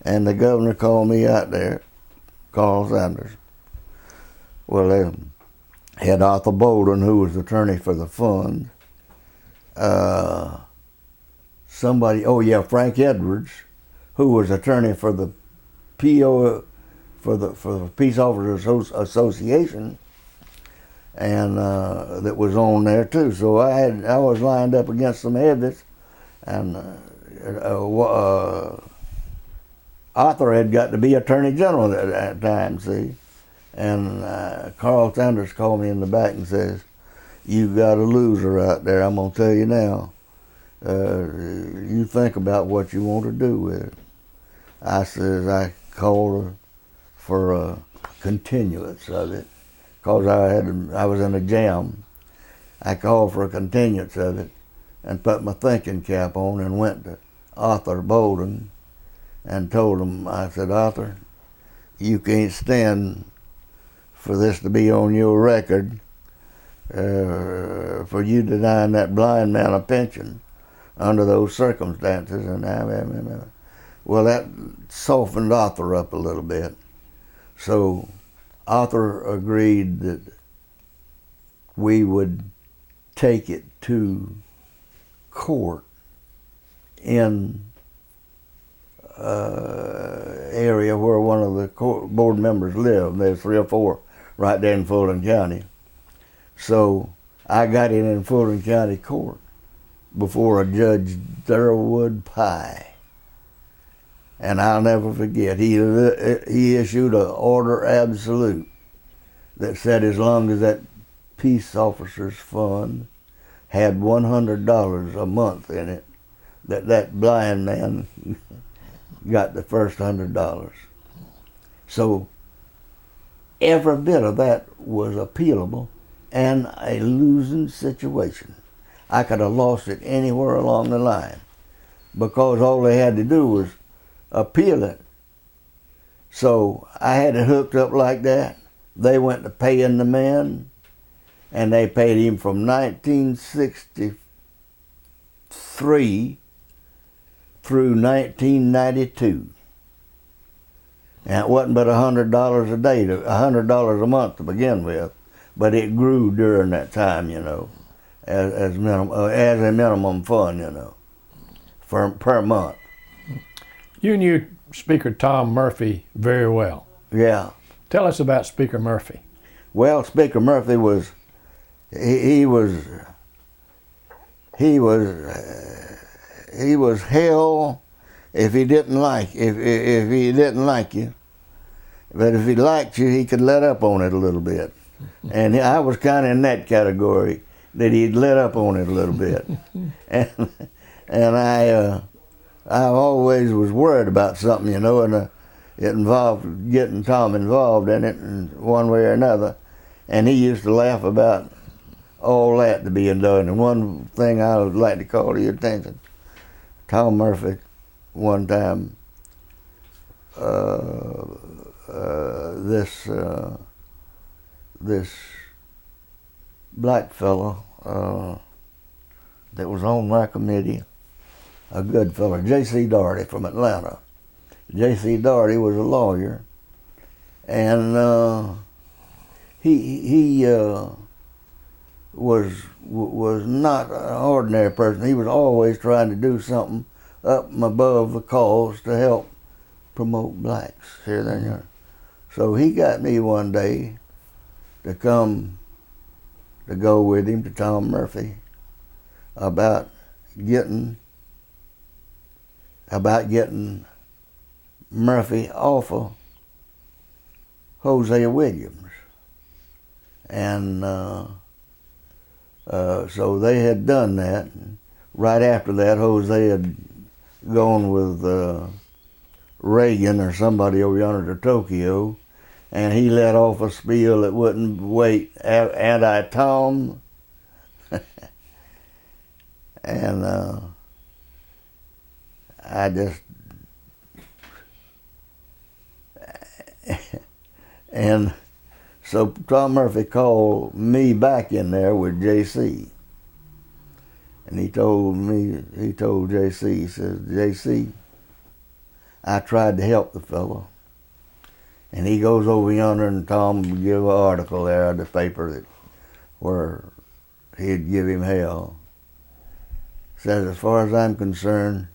And the governor called me out there, Carl Sanders. Well, they had Arthur Bolden, who was attorney for the fund. Frank Edwards, who was attorney for the PO, for the Peace Officers Association, and that was on there too. So I was lined up against some heavies, and Arthur had got to be Attorney General at that time, see. And Carl Sanders called me in the back and says, "You got a loser out there, I'm going to tell you now. You think about what you want to do with it." I says, I called her for a continuance of it, because I was in a jam. I called for a continuance of it and put my thinking cap on and went to Arthur Bolden and told him, I said, "Arthur, you can't stand for this to be on your record, for you denying that blind man a pension under those circumstances." And well, that softened Arthur up a little bit. So Arthur agreed that we would take it to court in area where one of the board members lived. There's 3 or 4 right there in Fulton County. So I got it in Fulton County Court before a Judge Thurwood Pye. And I'll never forget, he issued an order absolute that said as long as that peace officers fund had $100 a month in it, that blind man got the first $100. So every bit of that was appealable and a losing situation. I could have lost it anywhere along the line because all they had to do was appeal it. So I had it hooked up like that. They went to paying the man, and they paid him from 1963 through 1992. And it wasn't but $100 a day, $100 a month to begin with, but it grew during that time, you know, as a minimum fund, you know, per month. You knew Speaker Tom Murphy very well. Yeah. Tell us about Speaker Murphy. Well, Speaker Murphy was hell if he didn't like you. But if he liked you, he could let up on it a little bit. And I was kind of in that category, that he'd let up on it a little bit. and I always was worried about something, you know, and it involved getting Tom involved in it in one way or another. And he used to laugh about all that to being done. And one thing I would like to call to your attention, Tom Murphy, one time, this black fellow that was on my committee, a good fellow, J.C. Daugherty from Atlanta. J.C. Daugherty was a lawyer, and he was not an ordinary person. He was always trying to do something up and above the cause to help promote blacks here, there, and there. So he got me one day to come to go with him to Tom Murphy about getting Murphy off of Hosea Williams. And so they had done that. Right after that, Hosea had gone with Reagan or somebody over yonder to Tokyo, and he let off a spiel that wouldn't wait, anti-Tom. And I just... And so Tom Murphy called me back in there with J.C. And he told J.C., he says, "J.C., I tried to help the fellow." And he goes over yonder, and Tom would give an article there in the paper where he'd give him hell. Says, "As far as I'm concerned,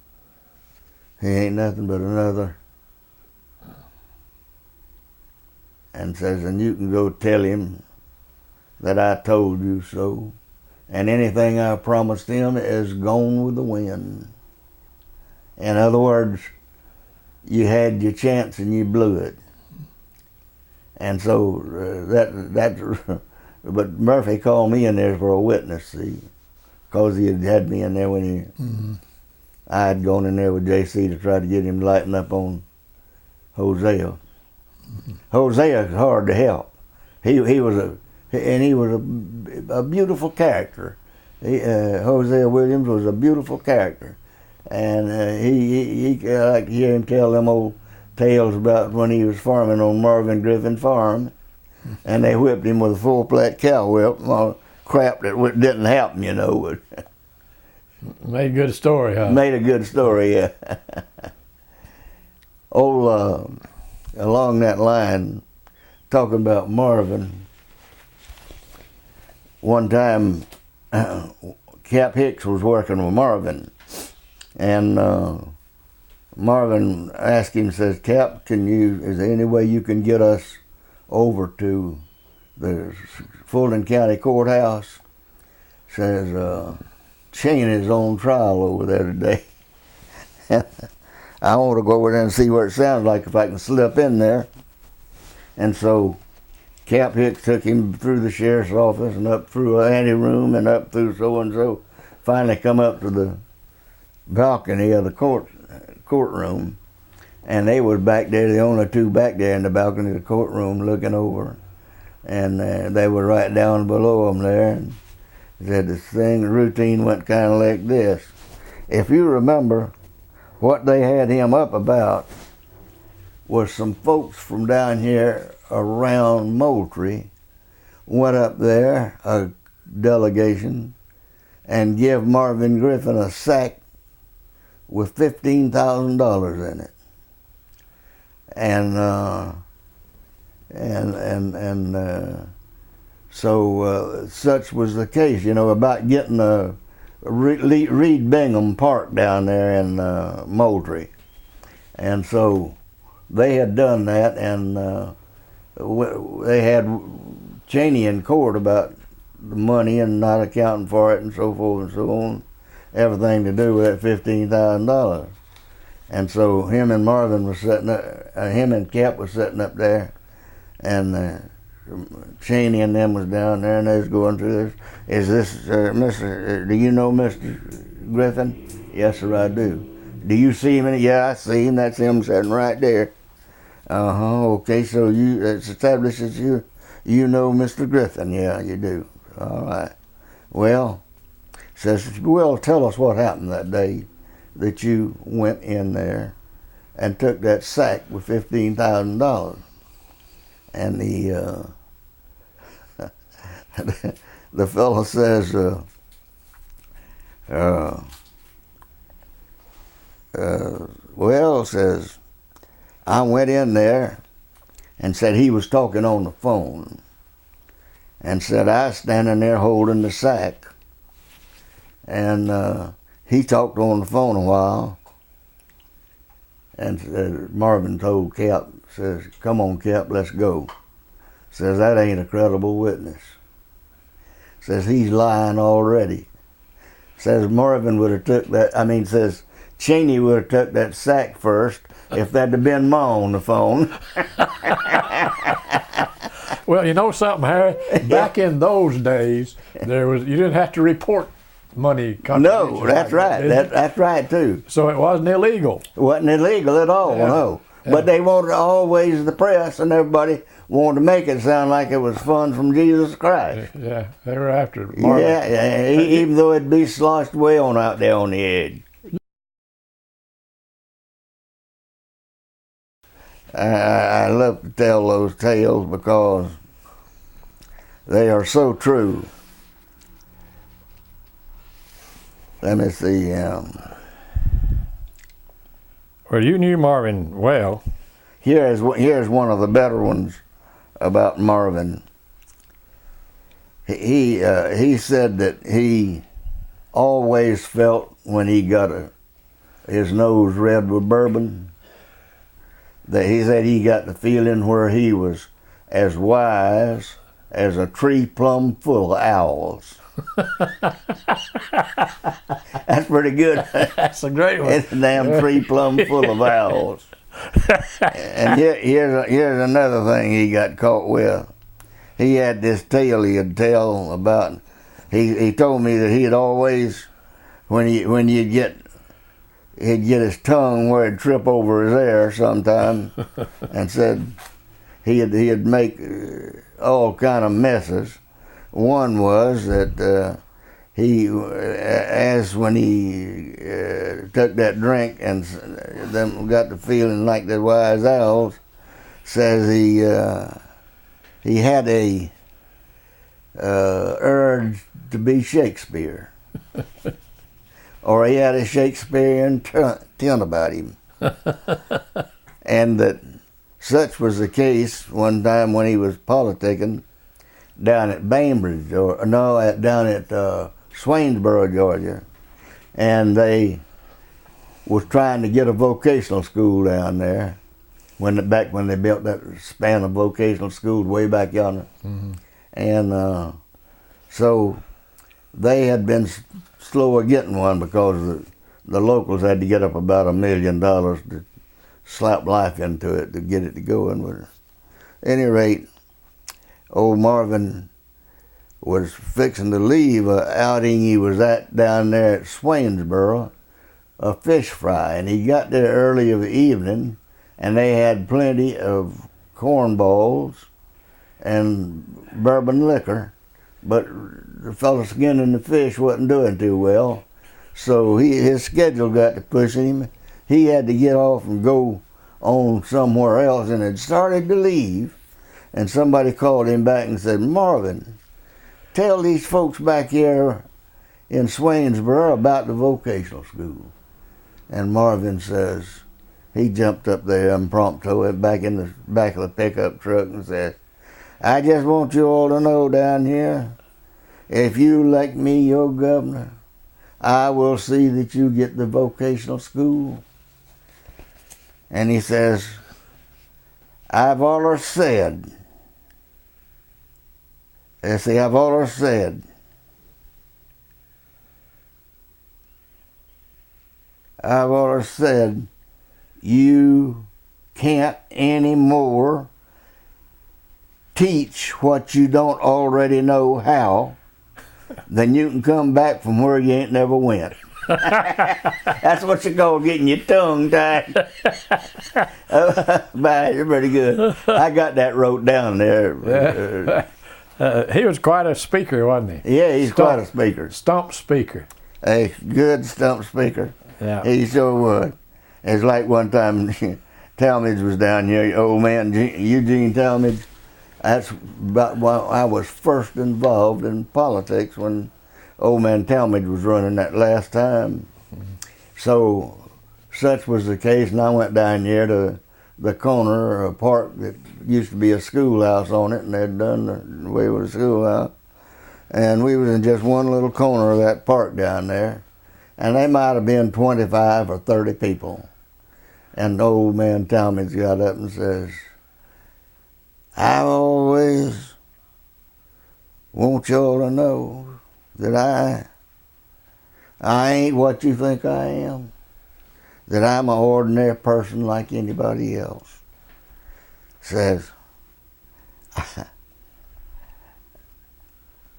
he ain't nothing but another." And says, "And you can go tell him that I told you so, and anything I promised him is gone with the wind. In other words, you had your chance and you blew it. And so but Murphy called me in there for a witness, see, because he had me in there when I had gone in there with JC to try to get him to lighten up on Hosea. Hosea's hard to help. He was a beautiful character. Hosea Williams was a beautiful character, and he I like to hear him tell them old tales about when he was farming on Marvin Griffin Farm, and they whipped him with a full flat cow whip. Well, crap that didn't happen, you know. Made a good story, huh? Made a good story, yeah. Along that line, talking about Marvin, one time Cap Hicks was working with Marvin, and Marvin asked him, says, Cap, is there any way you can get us over to the Fulton County Courthouse? Says, Cheney's on trial over there today. I want to go over there and see what it sounds like if I can slip in there. And so Cap Hicks took him through the sheriff's office and up through an anteroom and up through so-and-so. Finally come up to the balcony of the courtroom. And they was back there, the only two back there in the balcony of the courtroom looking over. And they were right down below them there. And said the routine went kind of like this. If you remember, what they had him up about was some folks from down here around Moultrie went up there, a delegation, and give Marvin Griffin a sack with $15,000 in it. So such was the case, you know, about getting Reed Bingham Park down there in Moultrie. And so they had done that, and they had Cheney in court about the money and not accounting for it and so forth and so on, everything to do with that $15,000. And so him and Marvin was sitting up, him and Cap was sitting up there, and Cheney and them was down there, and they was going through this. Is this Mr. Do you know Mr. Griffin? Yes, sir, I do. Do you see him? Yeah, I see him. That's him sitting right there. Okay, so it's established that you know Mr. Griffin. Yeah, you do. All right. Well, says, well, tell us what happened that day that you went in there and took that sack with $15,000. And the fellow says, well, says, I went in there and said he was talking on the phone, and said I was standing there holding the sack, and he talked on the phone a while, and Marvin told Cap, says, come on, Cap, let's go. Says, that ain't a credible witness. Says, he's lying already. Says, Marvin would have took that, says, Cheney would have took that sack first if that'd have been Ma on the phone. Well, you know something, Harry? Back in those days, you didn't have to report money contributions. No, that's right. That's right, too. So it wasn't illegal. It wasn't illegal at all, Yeah. no. Yeah. But they wanted always, the press and everybody wanted to make it sound like it was funds from Jesus Christ. Yeah, they were after Marvin. Yeah, even though it'd be sloshed way on out there on the edge. I love to tell those tales because they are so true. Let me see. Well, you knew Marvin well. Here's one of the better ones about Marvin. He said that he always felt when he got his nose red with bourbon, that he said he got the feeling where he was as wise as a tree plumb full of owls. That's pretty good. That's a great one. It's a damn tree plumb full of owls. And here's another thing he got caught with. He had this tale he'd tell about. He told me that he'd always, he'd get his tongue where it'd trip over his air sometime, and said he'd make all kind of messes. One was that he, as when he took that drink and them got the feeling like the wise owls, says he had a urge to be Shakespeare, or he had a Shakespearean tune about him, and that such was the case one time when he was politicking down at Bainbridge, down at Swainsboro, Georgia, and they was trying to get a vocational school down there back when they built that span of vocational schools way back yonder. Mm-hmm. And so they had been slow at getting one because the locals had to get up about $1 million to slap life into it to get it to going. But at any rate, old Marvin was fixing to leave an outing he was at down there at Swainsboro, a fish fry, and he got there early of the evening, and they had plenty of cornballs and bourbon liquor, but the fellow skinning the fish wasn't doing too well, so his schedule got to pushing him. He had to get off and go on somewhere else, and had started to leave, and somebody called him back and said, "Marvin, tell these folks back here in Swainsboro about the vocational school." And Marvin says, he jumped up there impromptu back in the back of the pickup truck and said, "I just want you all to know down here, if you elect me your governor, I will see that you get the vocational school." And he says, I've always said, you can't anymore teach what you don't already know how, then you can come back from where you ain't never went. That's what you call getting your tongue tied. You're pretty good. I got that wrote down there. He was quite a speaker, wasn't he? Yeah, he's quite a speaker. Stump speaker. A good stump speaker. Yeah. He sure would. It's like one time Talmadge was down here, old man Eugene Talmadge. That's about when I was first involved in politics, when old man Talmadge was running that last time. Mm-hmm. So such was the case, and I went down here to the corner of a park that used to be a schoolhouse on it, and they'd done the way with the schoolhouse. And we was in just one little corner of that park down there, and they might have been 25 or 30 people. And the old man Talmadge got up and says, "I always want y'all to know that I ain't what you think I am, that I'm an ordinary person like anybody else." Says,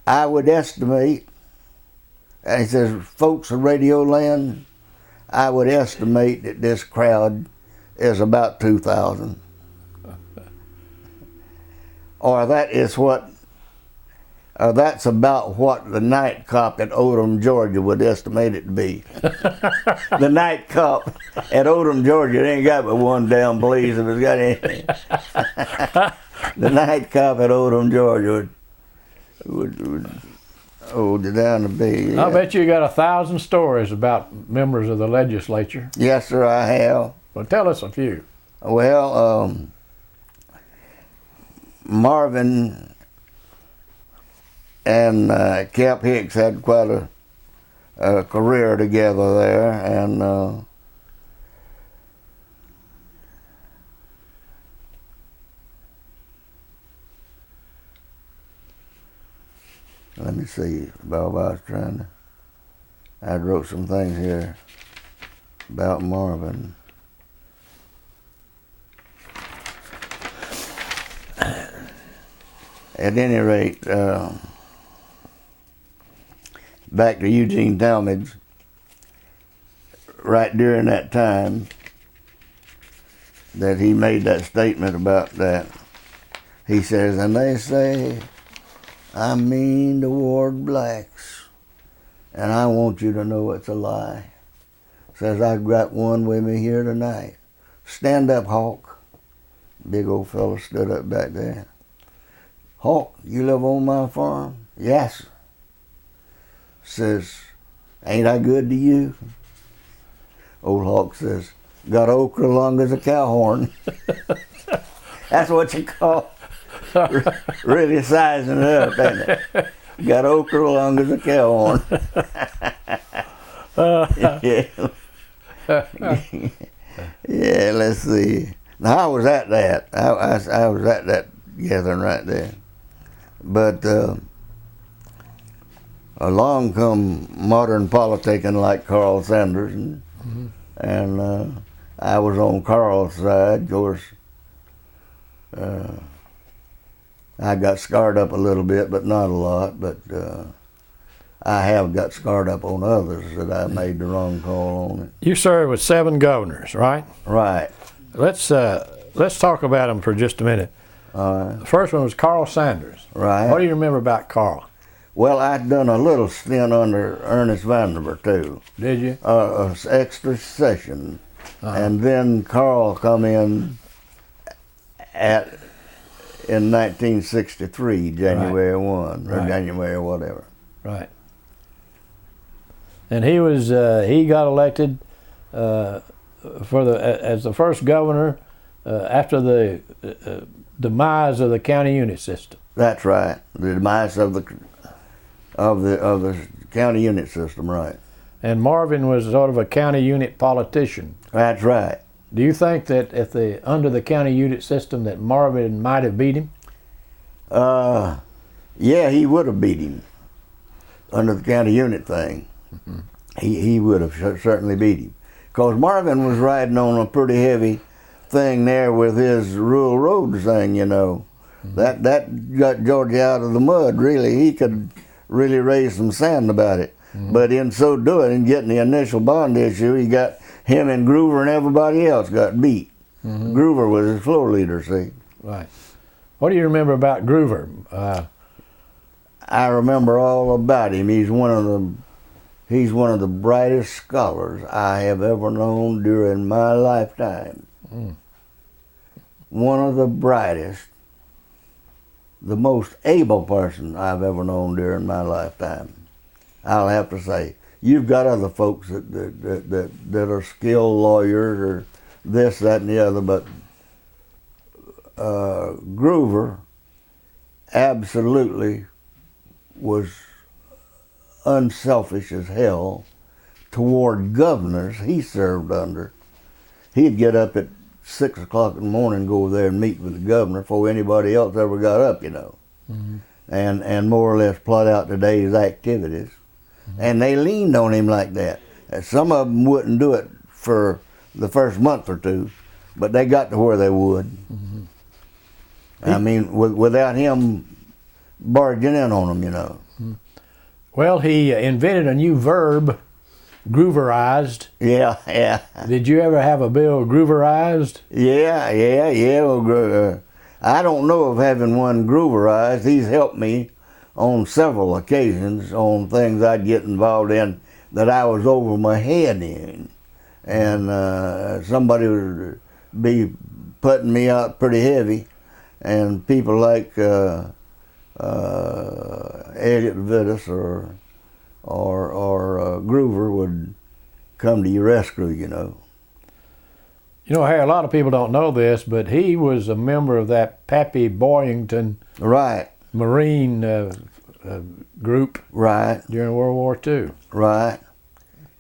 I would estimate, and he says, folks of Radio Land, I would estimate that this crowd is about 2,000. That's about what the night cop at Odom, Georgia would estimate it to be. The night cop at Odom, Georgia ain't got but one damn police if it's got anything. The night cop at Odom, Georgia would hold it down to be. Yeah. I bet you got 1,000 stories about members of the legislature. Yes, sir, I have. Well, tell us a few. Well, Marvin and Cap Hicks had quite a career together there, and Let me see, Bob. I wrote some things here about Marvin. At any rate, back to Eugene Talmadge, right during that time that he made that statement about that, he says, and they say I'm mean toward blacks, and I want you to know it's a lie. Says, I've got one with me here tonight. Stand up, Hawk. Big old fella stood up back there. Hawk, you live on my farm? Yes. Says, ain't I good to you? Old Hawk says, got okra long as a cow horn. That's what you call really sizing it up, ain't it? Got okra long as a cow horn. Yeah, let's see. Now, I was at that. I was at that gathering right there. But along come modern politicking like Carl Sanders, and I was on Carl's side. Of course, I got scarred up a little bit, but not a lot. But I have got scarred up on others that I made the wrong call on it. You served with 7 governors, right? Right. Let's talk about them for just a minute. The first one was Carl Sanders. Right. What do you remember about Carl? Well, I'd done a little stint under Ernest Vandiver, too. Did you? An extra session. And then Carl come in in 1963, January 1, or January whatever. Right. And he got elected as the first governor after the demise of the county unit system. That's right. The demise of the county unit system, right. And Marvin was sort of a county unit politician. That's right. Do you think that under the county unit system that Marvin might have beat him? Yeah, he would have beat him under the county unit thing. Mm-hmm. He would have certainly beat him. Because Marvin was riding on a pretty heavy thing there with his rural roads thing, you know. Mm-hmm. That got Georgia out of the mud, really. He could really raise some sand about it. Mm-hmm. But in so doing, in getting the initial bond issue, he got him and Groover and everybody else got beat. Mm-hmm. Groover was his floor leader, see. Right. What do you remember about Groover? I remember all about him. He's one of the brightest scholars I have ever known during my lifetime. Mm. One of the brightest, the most able person I've ever known during my lifetime. I'll have to say, you've got other folks that are skilled lawyers or this, that, and the other, but Groover absolutely was unselfish as hell toward governors he served under. He'd get up at 6 o'clock in the morning, go over there and meet with the governor before anybody else ever got up, you know. Mm-hmm. And more or less plot out the day's activities. Mm-hmm. And they leaned on him like that. Some of them wouldn't do it for the first month or two, but they got to where they would. Mm-hmm. I mean, without him barging in on them, you know. Mm-hmm. Well, he invented a new verb, grooverized. Yeah. Did you ever have a bill grooverized? Yeah. Well, I don't know of having one grooverized. He's helped me on several occasions on things I'd get involved in that I was over my head in. And somebody would be putting me out pretty heavy. And people like Elliot Vittis or Groover would come to your rescue, you know. You know, Harry, a lot of people don't know this, but he was a member of that Pappy Boyington Marine group during World War II. Right.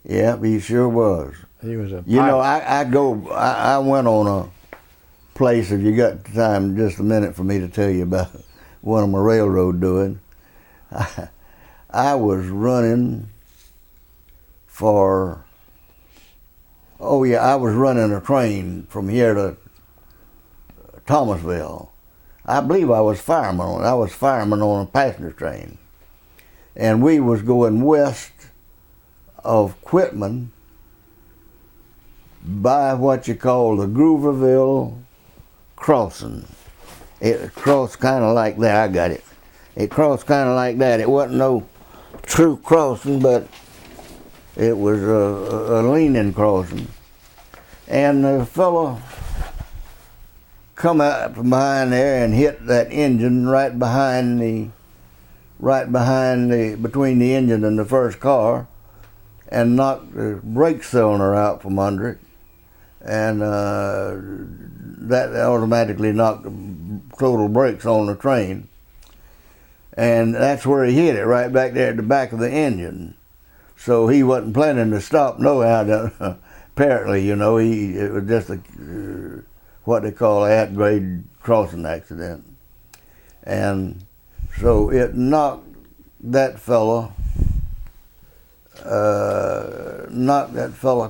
Yeah, he sure was. He was a pilot. You know, I went on a place, if you got time, just a minute for me to tell you about one of my railroad doing. I was running for, I was running a train from here to Thomasville. I believe I was fireman on a passenger train. And we was going west of Quitman by what you call the Grooverville crossing. It crossed kind of like that. I got it. It crossed kind of like that. It wasn't no true crossing, but it was a leaning crossing. And the fellow come out from behind there and hit that engine between the engine and the first car, and knocked the brake cylinder out from under it, and that automatically knocked the total brakes on the train. And that's where he hit it, right back there at the back of the engine. So he wasn't planning to stop nohow. Apparently, it was just what they call an at-grade crossing accident. And so it knocked that fella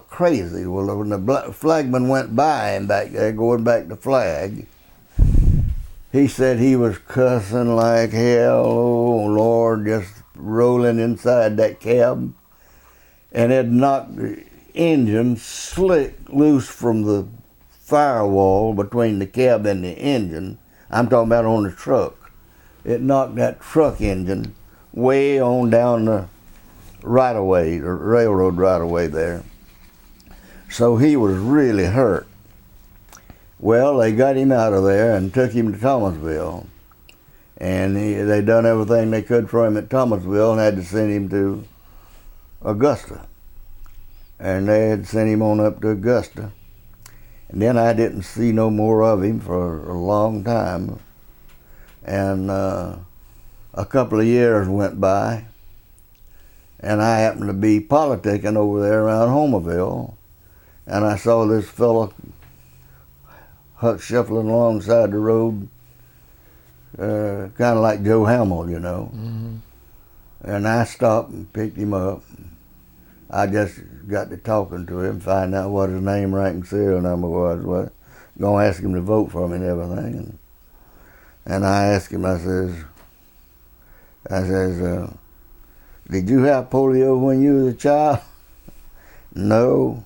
crazy. Well, when the flagman went by him back there, going back to flag, he said he was cussing like hell, oh Lord, just rolling inside that cab. And it knocked the engine slick loose from the firewall between the cab and the engine. I'm talking about on the truck. It knocked that truck engine way on down the right-of-way, the railroad right-of-way there. So he was really hurt. Well, they got him out of there and took him to Thomasville. And they done everything they could for him at Thomasville and had to send him to Augusta. And they had sent him on up to Augusta. And then I didn't see no more of him for a long time. And a couple of years went by, and I happened to be politicking over there around Homerville, and I saw this fellow shuffling alongside the road, kind of like Joe Hamill, Mm-hmm. And I stopped and picked him up. I just got to talking to him, find out what his name, rank, and serial number was. Gonna ask him to vote for me and everything. And I asked him, I says, did you have polio when you was a child? No.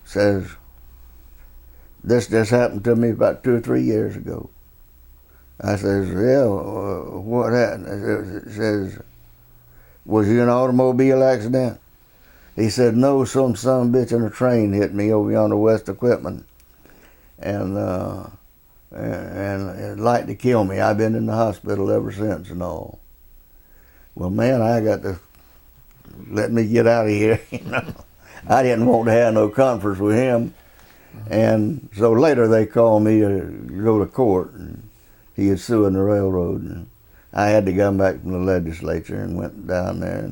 Says, this just happened to me about 2 or 3 years ago. I says, yeah, what happened? It says, was you in an automobile accident? He said, no, some son of a bitch in a train hit me over yonder west of Quitman. And it like to kill me. I've been in the hospital ever since and all. Well, man, I got to let me get out of here. I didn't want to have no conference with him. And so later they called me to go to court, and he was suing the railroad. And I had to come back from the legislature and went down there.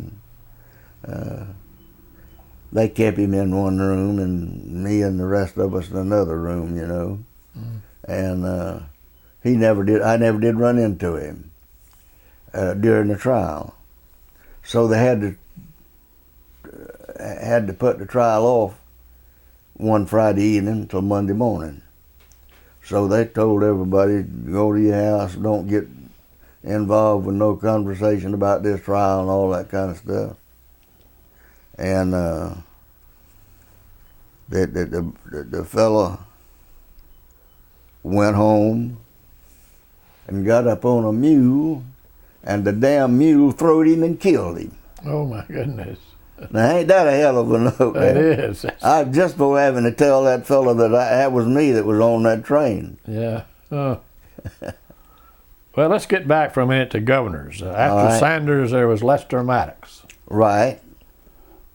And they kept him in one room, and me and the rest of us in another room, Mm. And I never did run into him during the trial. So they had to put the trial off one Friday evening until Monday morning. So they told everybody, go to your house, don't get involved with no conversation about this trial and all that kind of stuff. And the fellow went home and got up on a mule, and the damn mule throwed him and killed him. Oh my goodness. Now ain't that a hell of a note? That is. I was just for having to tell that fellow that was me that was on that train. Yeah. Well, let's get back for a minute to governors. After Sanders, there was Lester Maddox. Right.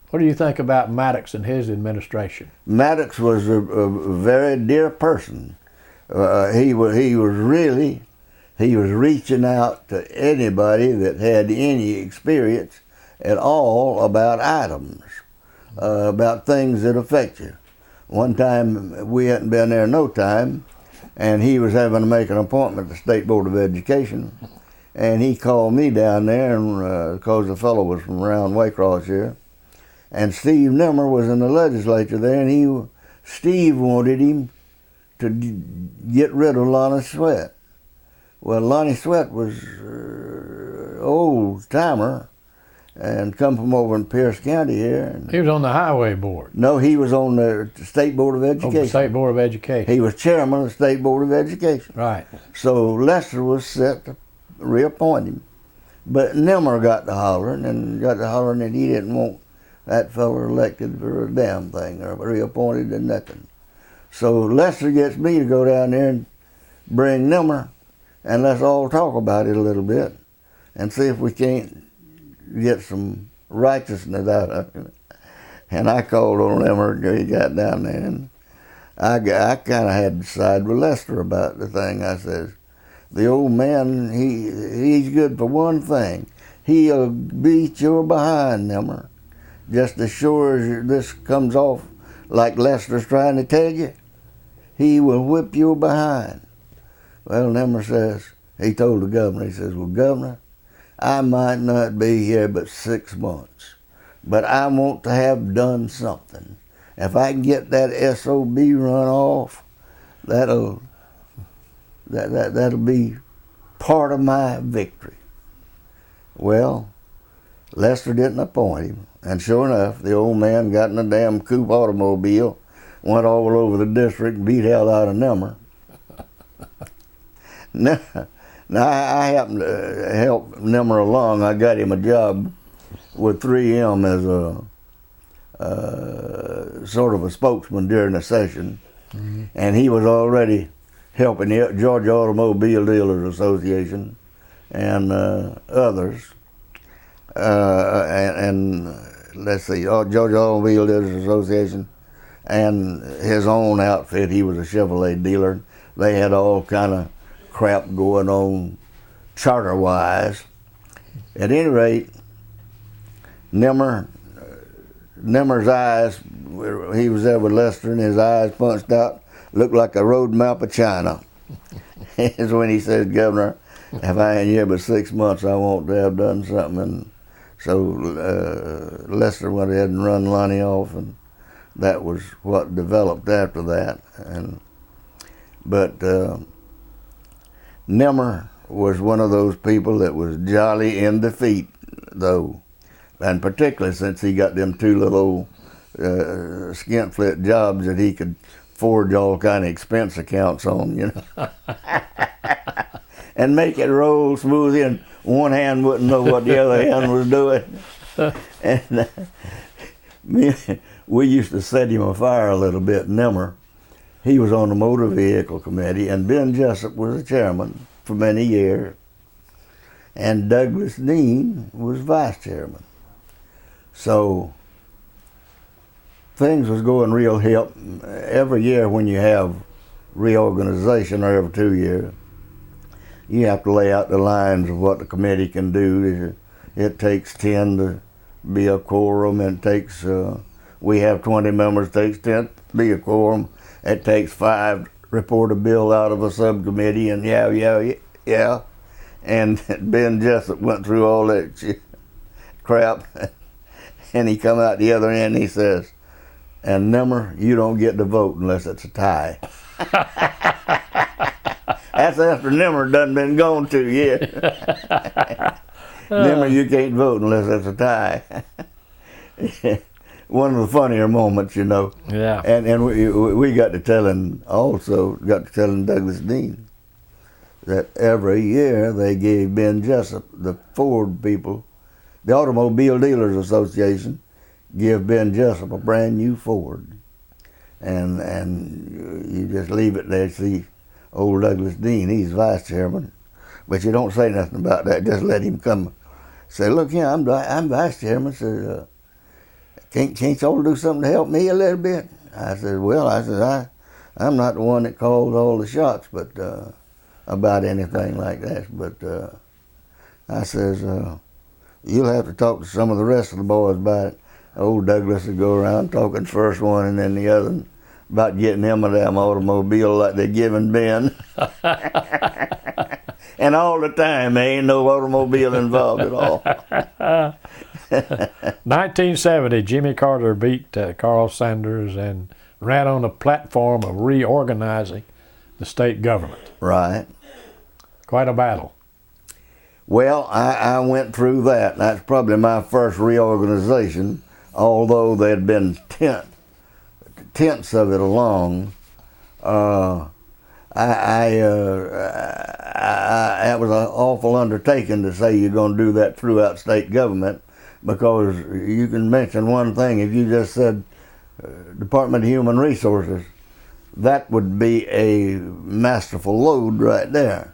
What do you think about Maddox and his administration? Maddox was a very dear person. He was reaching out to anybody that had any experience at all about items, about things that affect you. One time, we hadn't been there no time, and he was having to make an appointment at the State Board of Education, And he called me down there, and because the fellow was from around Waycross here. And Steve Nimmer was in the legislature there, and Steve wanted him to get rid of Lonnie Sweat. Well, Lonnie Sweat was old timer and come from over in Pierce County here. And he was on the highway board. No, he was on the State Board of Education. Oh, the State Board of Education. He was chairman of the State Board of Education. Right. So Lester was set to reappoint him. But Nimmer got to hollering that he didn't want that fella elected for a damn thing or reappointed to nothing. So Lester gets me to go down there and bring Nimmer, and let's all talk about it a little bit and see if we can't get some righteousness out of it. And I called on Nimmer, he got down there, and I kind of had to side with Lester about the thing. I says, the old man, he's good for one thing. He'll beat your behind, Nimmer. Just as sure as this comes off like Lester's trying to tell you, he will whip your behind. Well, Nimmer says, he told the governor, he says, well, Governor, I might not be here but 6 months, but I want to have done something. If I can get that SOB run off, that'll be part of my victory. Well, Lester didn't appoint him, and sure enough, the old man got in a damn coupe automobile, went all over the district and beat hell out of Nimmer. Now I happened to help Nimmer along. I got him a job with 3M as a sort of a spokesman during the session, and he was already helping the Georgia Automobile Dealers Association and others. And let's see, Georgia Automobile Dealers Association and his own outfit. He was a Chevrolet dealer. They had all kind of crap going on charter-wise. At any rate, Nimmer's eyes, he was there with Lester, and his eyes punched out, looked like a road map of China. It's when he said, Governor, if I ain't here but 6 months, I want to have done something. And so Lester went ahead and run Lonnie off, and that was what developed after that. But Nimmer was one of those people that was jolly in defeat, though, and particularly since he got them 2 little old skinflint jobs that he could forge all kind of expense accounts on, you know, and make it roll smoothly, and one hand wouldn't know what the other hand was doing. And we used to set him afire a little bit. Nimmer, he was on the motor vehicle committee, and Ben Jessup was the chairman for many years, and Douglas Dean was vice chairman. So things was going real hip. Every year when you have reorganization, or every 2 years, you have to lay out the lines of what the committee can do. It takes 10 to be a quorum, and it takes, we have 20 members, it takes 10 to be a quorum. It takes 5 to report a bill out of a subcommittee, and yeah. And Ben Jessup went through all that crap, and he come out the other end, and he says, and Nimmer, you don't get to vote unless it's a tie. That's after Nimmer done been gone 2 years. Nimmer, you can't vote unless it's a tie. One of the funnier moments, you know. Yeah. And we got to telling Douglas Dean that every year they gave Ben Jessup, the Ford people, the Automobile Dealers Association, give Ben Jessup a brand new Ford. And you just leave it there, see old Douglas Dean, he's vice chairman. But you don't say nothing about that, just let him come. Say, look here, I'm vice chairman. Says, can't y'all do something to help me a little bit? I said, well, I'm not the one that calls all the shots, but about anything like that. But I says, you'll have to talk to some of the rest of the boys about it. Old Douglas would go around talking first one and then the other about getting him a damn automobile like they're giving Ben. And all the time, there ain't no automobile involved at all. 1970, Jimmy Carter beat Carl Sanders and ran on the platform of reorganizing the state government. Right. Quite a battle. Well, I went through that. That's probably my first reorganization, although there had been tenths of it along. That was an awful undertaking to say you're going to do that throughout state government, because you can mention one thing. If you just said Department of Human Resources, that would be a masterful load right there.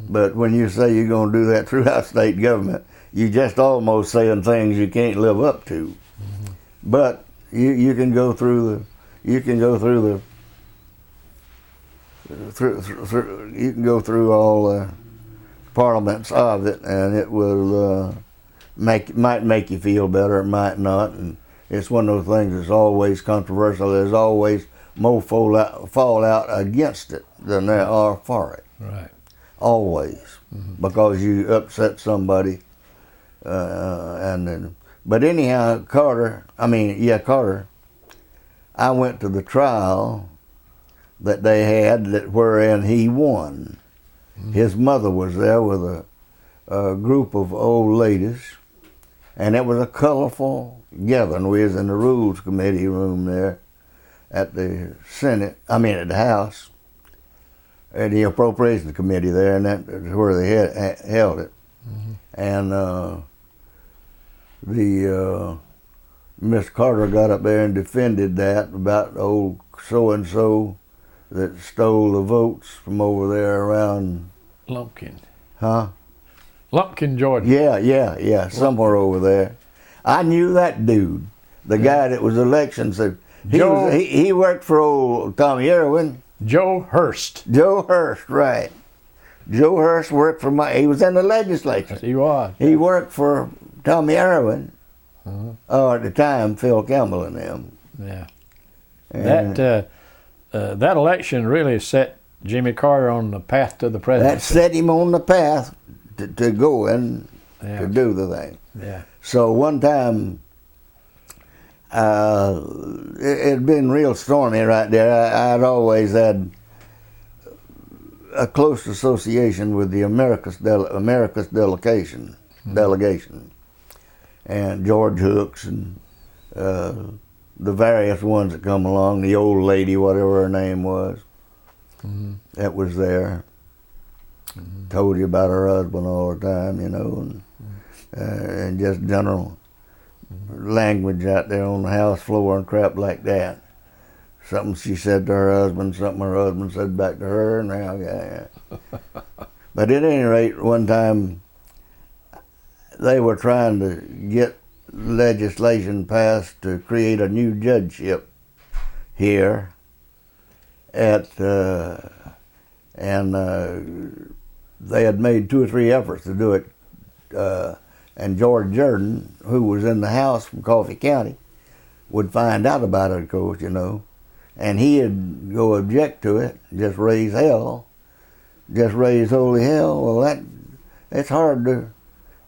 But when you say you're going to do that throughout state government, you just almost saying things you can't live up to. But you can go through all the parliaments of it, and it will might make you feel better, it might not. And it's one of those things that's always controversial. There's always more fallout against it than there are for it. Right. Always, because you upset somebody, but anyhow, Carter. I went to the trial that they had, wherein he won. His mother was there with a group of old ladies, and it was a colorful gathering. We was in the Rules Committee room there at the Senate. At the House. At the Appropriations Committee there, and that's where they held it. And Miss Carter got up there and defended that about old so-and-so that stole the votes from over there around... Lumpkin. Huh? Lumpkin, Georgia. Yeah, somewhere over there. I knew that dude. The guy that was elected said... He worked for old Tommy Irwin. Joe Hurst. Joe Hurst, right. Joe Hurst worked for he was in the legislature. Yes, he was. He worked for Tommy Irwin. At the time, Phil Campbell and them. Yeah. And that election really set Jimmy Carter on the path to the presidency. That set him on the path to go and to do the thing. Yeah. So one time, it had been real stormy right there. I'd always had a close association with the America's delegation, and George Hooks and the various ones that come along. The old lady, whatever her name was, that was there. Told you about her husband all the time, and just general language out there on the house floor and crap like that. Something she said to her husband, something her husband said back to her, and now, yeah. But at any rate, one time they were trying to get legislation passed to create a new judgeship here and they had made 2 or 3 efforts to do it. And George Jordan, who was in the House from Coffee County, would find out about it, of course, and he'd go object to it, just raise holy hell. Well, it's hard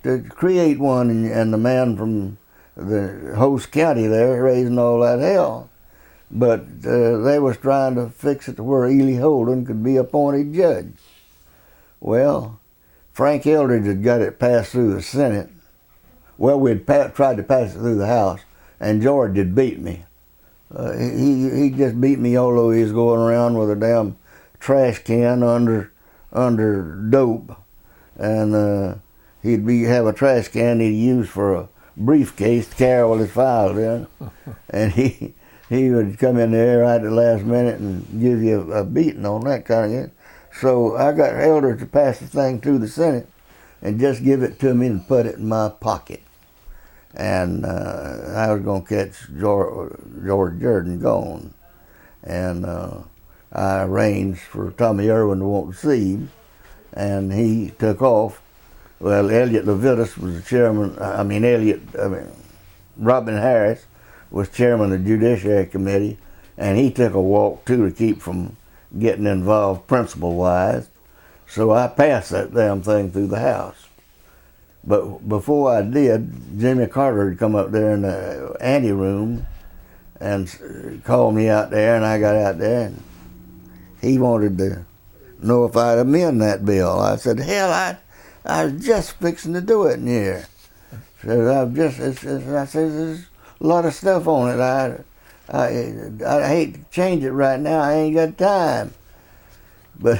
to create one, and the man from the host county there raising all that hell. But they was trying to fix it to where Ely Holden could be appointed judge. Well, Frank Eldridge had got it passed through the Senate. Well, we'd tried to pass it through the House, and George had beat me. He just beat me, although he was going around with a damn trash can under dope, and he'd have a trash can he'd use for a briefcase to carry all his files in, and he would come in there right at the last minute and give you a beating on that kind of thing. So I got Eldridge to pass the thing through the Senate and just give it to me and put it in my pocket. And I was going to catch George Jordan gone. And I arranged for Tommy Irwin to want to see him, and he took off. Well, Elliot Levitas was the chairman. Robin Harris was chairman of the Judiciary Committee, and he took a walk too to keep from getting involved principle-wise. So I passed that damn thing through the house. But before I did, Jimmy Carter had come up there in the anteroom and called me out there, and I got out there, and he wanted to know if I'd amend that bill. I said, hell, I was just fixing to do it in here. So I said, there's a lot of stuff on it. I hate to change it right now. I ain't got time. But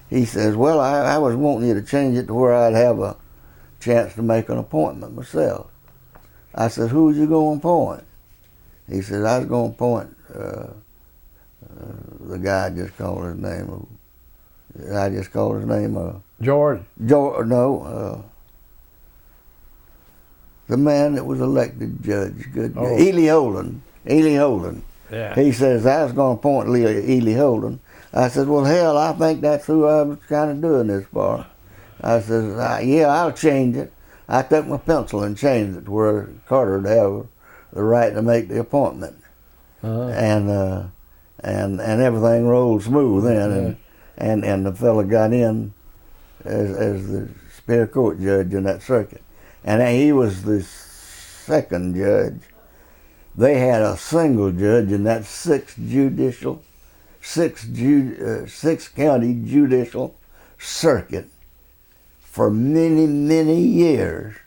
he says, well, I was wanting you to change it to where I'd have a chance to make an appointment myself. I said, who's you going to appoint? He said, I was going to appoint the guy I just called his name. George? George, no. The man that was elected judge. Ely Holden. Yeah. He says, I was going to appoint Ely Holden. I said, well, hell, I think that's who I was kind of doing this for. I said, yeah, I'll change it. I took my pencil and changed it to where Carter would have the right to make the appointment. And everything rolled smooth then. And the fella got in as the Superior Court judge in that circuit. And he was the second judge. They had a single judge in that six county judicial circuit for many, many years.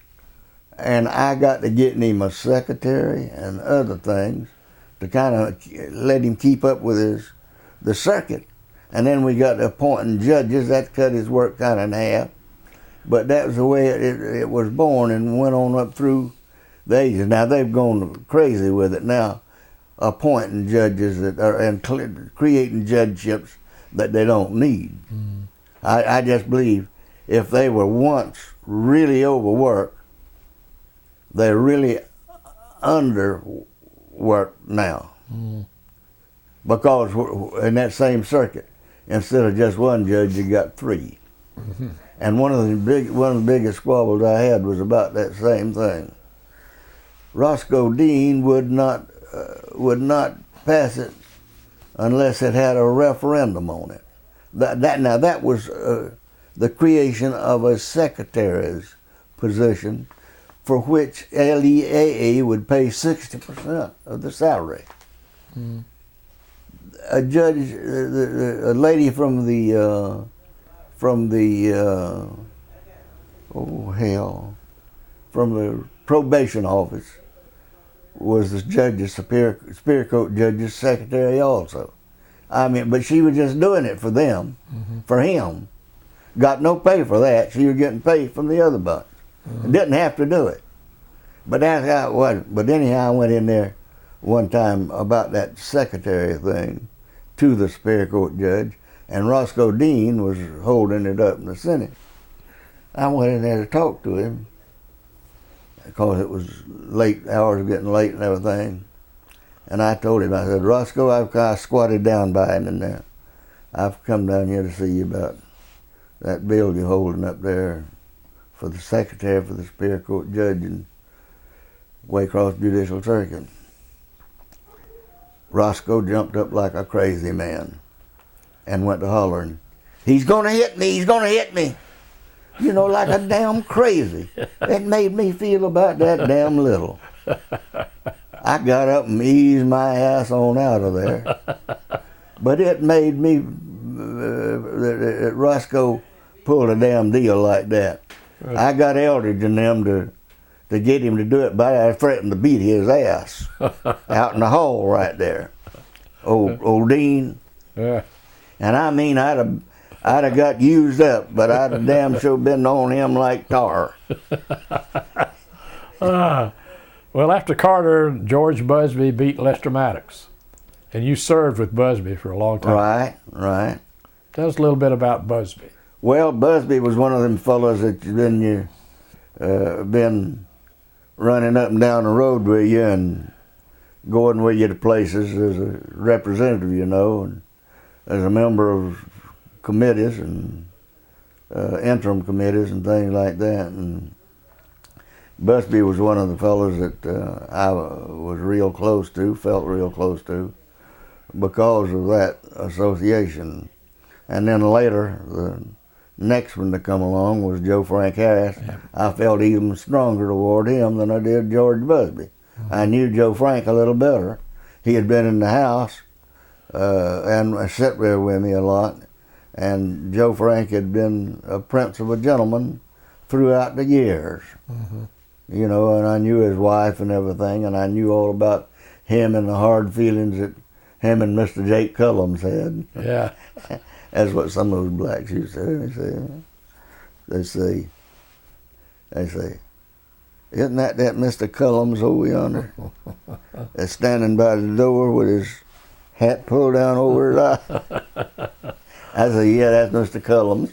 And I got to getting him a secretary and other things to kind of let him keep up with the circuit. And then we got to appointing judges. That cut his work kind of in half. But that was the way it was born and went on up through the ages. Now they've gone crazy with it now, appointing judges and creating judgeships that they don't need. I just believe if they were once really overworked, they're really underworked now. Because in that same circuit, instead of just one judge, you got three. And one of the biggest squabbles I had was about that same thing. Roscoe Dean would not pass it unless it had a referendum on it. That was the creation of a secretary's position, for which LEAA would pay 60% of the salary. A judge, a lady from the probation office was the judge's Superior Court judge's secretary also. I mean, but she was just doing it for them, for him. Got no pay for that. She was getting paid from the other bunch. Didn't have to do it. But that's how it was. But anyhow, I went in there one time about that secretary thing to the Superior Court judge, and Roscoe Dean was holding it up in the Senate. I went in there to talk to him because it was late, hours getting late and everything. And I told him, I said, Roscoe, I squatted down by him in there. I've come down here to see you about that bill you're holding up there for the secretary for the Superior Court judge in Waycross Judicial Circuit. Roscoe jumped up like a crazy man and went to hollering, he's gonna hit me, he's gonna hit me. You know, like a damn crazy. It made me feel about that damn little. I got up and eased my ass on out of there. But it made me, Roscoe pulled a damn deal like that. I got Eldridge and them to get him to do it, but I threatened to beat his ass out in the hall right there. Old Dean. Yeah. And I mean, I'd have got used up, but I'd have damn sure been on him like tar. Well, after Carter, George Busby beat Lester Maddox, and you served with Busby for a long time. Right. Tell us a little bit about Busby. Well, Busby was one of them fellows that's been running up and down the road with you and going with you to places as a representative, you know, and as a member of committees and interim committees and things like that. And Busby was one of the fellows that I was real close to, felt real close to, because of that association. And then later, the next one to come along was Joe Frank Harris. Yeah. I felt even stronger toward him than I did George Busby. Mm-hmm. I knew Joe Frank a little better. He had been in the house and sat there with me a lot. And Joe Frank had been a prince of a gentleman throughout the years. Mm-hmm. You know, and I knew his wife and everything, and I knew all about him and the hard feelings that him and Mr. Jake Cullums had. Yeah. That's what some of those blacks used to say. They say, isn't that Mr. Cullums over yonder? That's standing by the door with his hat pulled down over his eye. I said, yeah, that's Mr. Cullums.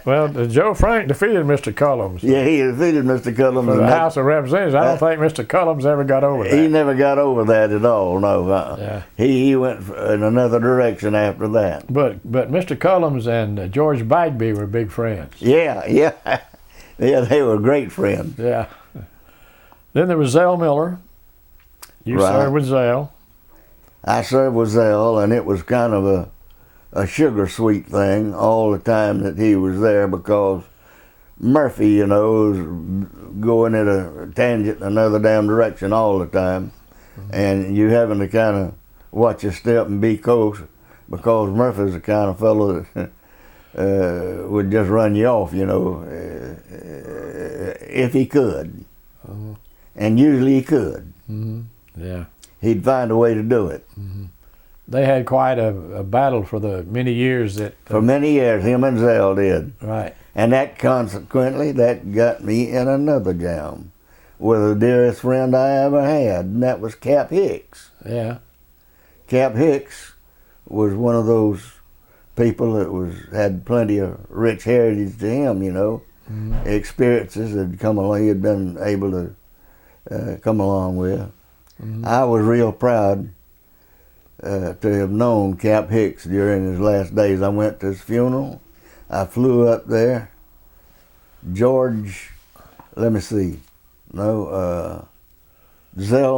Well, Joe Frank defeated Mr. Cullums. Yeah, he defeated Mr. Cullums. For the House of Representatives. I don't think Mr. Cullums ever got over that. He never got over that at all, no. Yeah. He went in another direction after that. But Mr. Cullums and George Bagby were big friends. Yeah. Yeah, they were great friends. Yeah. Then there was Zell Miller. You served with Zell. I served with Zell, and it was kind of a sugar sweet thing all the time that he was there, because Murphy, you know, was going at a tangent in another damn direction all the time. Mm-hmm. And you having to kind of watch your step and be close, because Murphy's the kind of fellow that would just run you off, you know, if he could. Mm-hmm. And usually he could. Mm-hmm. Yeah. He'd find a way to do it. Mm-hmm. They had quite a battle for the many years that... For many years, him and Zell did. Right. And that consequently, that got me in another jam with the dearest friend I ever had, and that was Cap Hicks. Yeah. Cap Hicks was one of those people that had plenty of rich heritage to him, you know. Mm-hmm. Experiences had come along, he had been able to come along with. Mm-hmm. I was real proud to have known Cap Hicks during his last days. I went to his funeral. I flew up there. George, let me see, Zell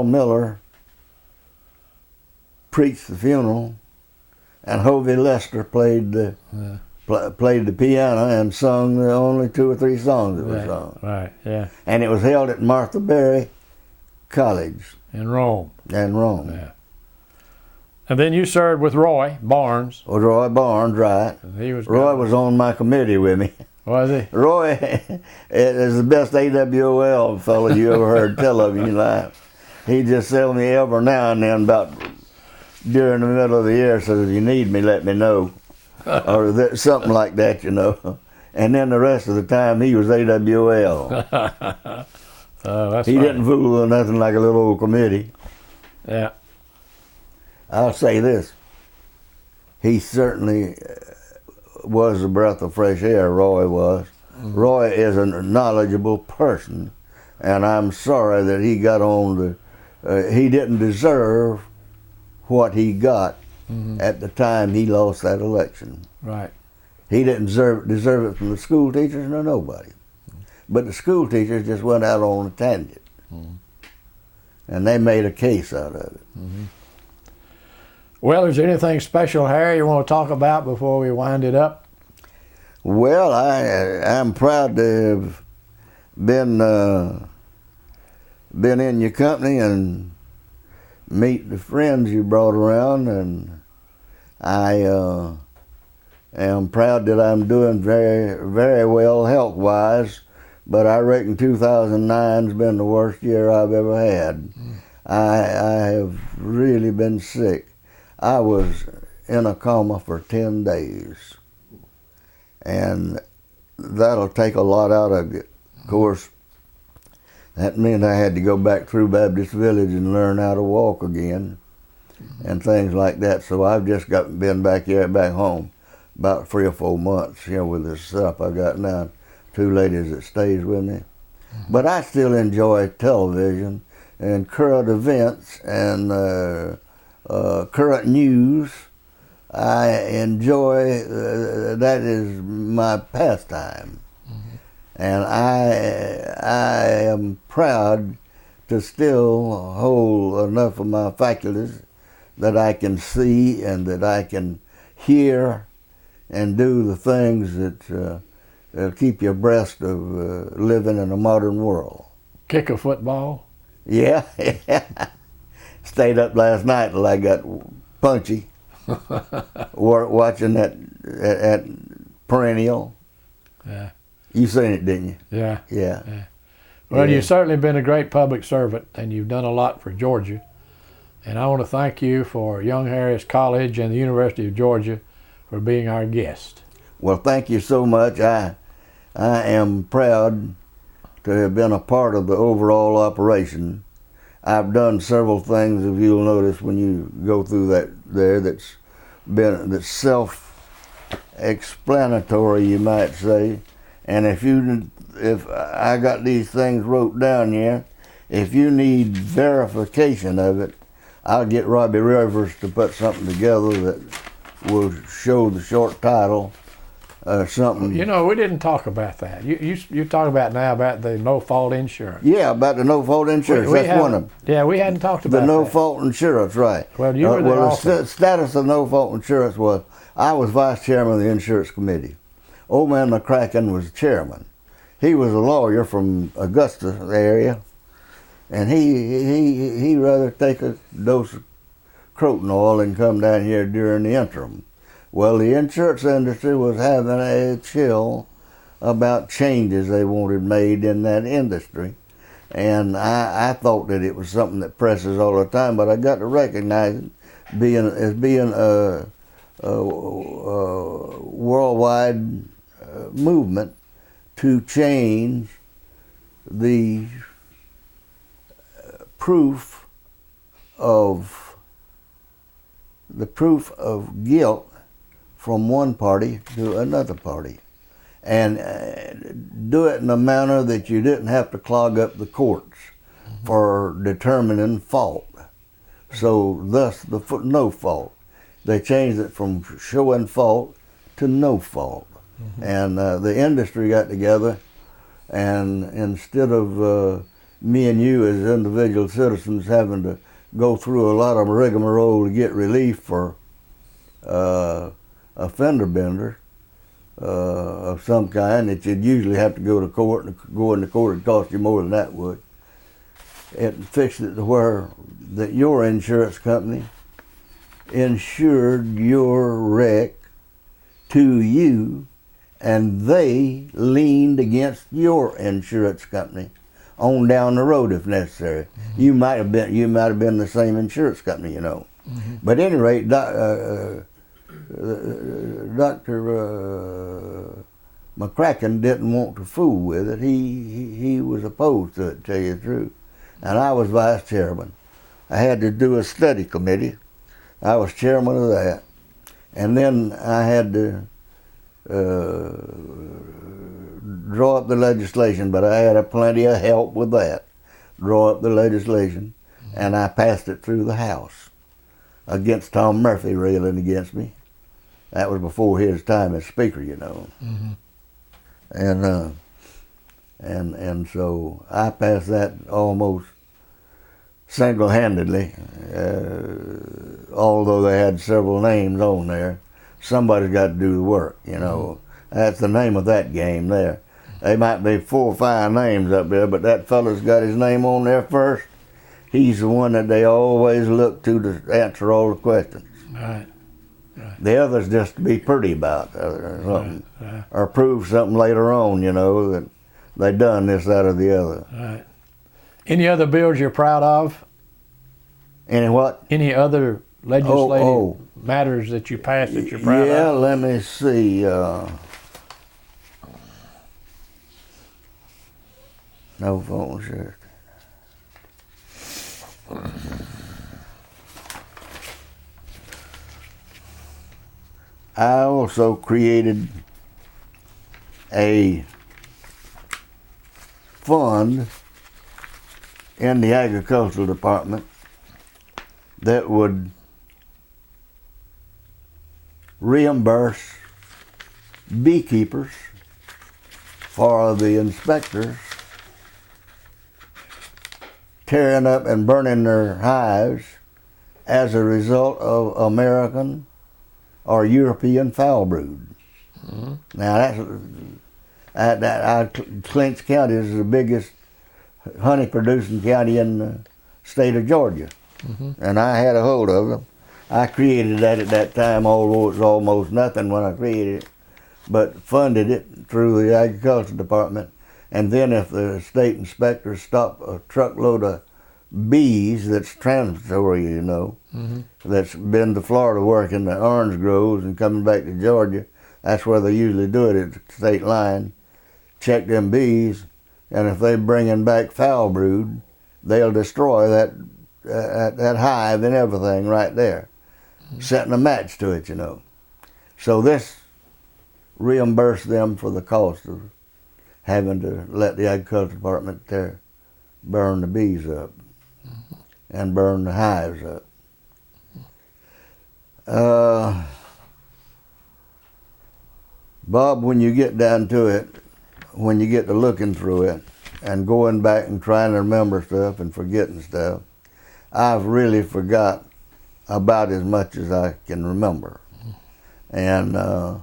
Miller preached the funeral, and Hovey Lester played the piano and sung the only 2 or 3 songs that were sung. Right, yeah. And it was held at Martha Berry College. In Rome. Yeah. And then you served with Roy Barnes. With Roy Barnes, right. Roy was on my committee with me. Was he? Roy is the best AWOL fellow you ever heard tell of in your life. He just tell me every now and then about during the middle of the year, says, if you need me, let me know. Or something like that, you know. And then the rest of the time, he was AWOL. That's he funny. didn't fool with nothing like a little old committee. Yeah. I'll say this. He certainly was a breath of fresh air, Roy was. Mm-hmm. Roy is a knowledgeable person, and I'm sorry that he got on he didn't deserve what he got at the time he lost that election. Right. He didn't deserve it from the school teachers nor nobody. But the school teachers just went out on a tangent. Mm-hmm. And they made a case out of it. Mm-hmm. Well, is there anything special, Harry, you want to talk about before we wind it up? Well, I'm proud to have been in your company and meet the friends you brought around, and I am proud that I'm doing very, very well health-wise, but I reckon 2009's been the worst year I've ever had. I have really been sick. I was in a coma for 10 days, and that'll take a lot out of you. Of course, that meant I had to go back through Baptist Village and learn how to walk again and things like that. So I've just been back home about 3 or 4 months, you know, with this stuff I got now. 2 ladies that stays with me. But I still enjoy television and current events and current news. I enjoy, that is my pastime. And I am proud to still hold enough of my faculties that I can see and that I can hear and do the things that keep you abreast of living in a modern world. Kick a football? Yeah. Stayed up last night till I got punchy. Watching that perennial. Yeah. You seen it, didn't you? Yeah. Yeah. Well, you've certainly been a great public servant, and you've done a lot for Georgia. And I want to thank you for Young Harris College and the University of Georgia for being our guest. Well, thank you so much. I am proud to have been a part of the overall operation. I've done several things, if you'll notice when you go through that there, that's self-explanatory, you might say. And if I got these things wrote down here, if you need verification of it, I'll get Robbie Rivers to put something together that will show the short title. Something. You know, we didn't talk about that. You talk about now about the no-fault insurance. Yeah, about the no-fault insurance. That's one of them. Yeah, we hadn't talked about the no-fault insurance, right. Well, you were the status of no-fault insurance was, I was vice chairman of the insurance committee. Old man McCracken was chairman. He was a lawyer from Augusta area, and he rather take a dose of croton oil and come down here during the interim. Well, the insurance industry was having a chill about changes they wanted made in that industry. And I thought that it was something that presses all the time, but I got to recognize it as being a worldwide movement to change the proof of guilt from one party to another party, and do it in a manner that you didn't have to clog up the courts for determining fault. So thus the no fault. They changed it from showing fault to no fault. And the industry got together, and instead of me and you as individual citizens having to go through a lot of rigmarole to get relief for a fender bender of some kind that you'd usually have to go to court, and go into court would cost you more than that would. It fixed it to where that your insurance company insured your wreck to you, and they leaned against your insurance company on down the road if necessary. You might have been the same insurance company, you know. But at any rate, Dr. McCracken didn't want to fool with it. He was opposed to it, to tell you the truth. And I was vice chairman. I had to do a study committee. I was chairman of that. And then I had to draw up the legislation, but I had plenty of help with that. Draw up the legislation, and I passed it through the House against Tom Murphy railing against me. That was before his time as Speaker, you know. And so I passed that almost single-handedly, although they had several names on there. Somebody's got to do the work, you know. That's the name of that game there. There might be 4 or 5 names up there, but that fella's got his name on there first. He's the one that they always look to answer all the questions. Right. The others just to be pretty about something, or prove something later on, you know, that they done this, that, or the other. Right. Any other bills you're proud of? Any what? Any other legislative matters that you passed that you're proud of? Yeah, let me see. No phone sheriff. I also created a fund in the agricultural department that would reimburse beekeepers for the inspectors tearing up and burning their hives as a result of American or European foul brood. Mm-hmm. Now Clinch County is the biggest honey producing county in the state of Georgia. Mm-hmm. And I had a hold of them. I created that at that time, although it was almost nothing when I created it, but funded it through the agriculture department. And then if the state inspectors stop a truckload of bees that's transitory, you know, mm-hmm. that's been to Florida working the orange groves and coming back to Georgia, that's where they usually do it at the state line, check them bees, and if they bringing back foul brood, they'll destroy that hive and everything right there, mm-hmm. setting a match to it, you know. So this reimbursed them for the cost of having to let the agriculture department there burn the bees up, mm-hmm. and burn the hives up. Bob, when you get down to it, when you get to looking through it and going back and trying to remember stuff and forgetting stuff, I've really forgot about as much as I can remember. And I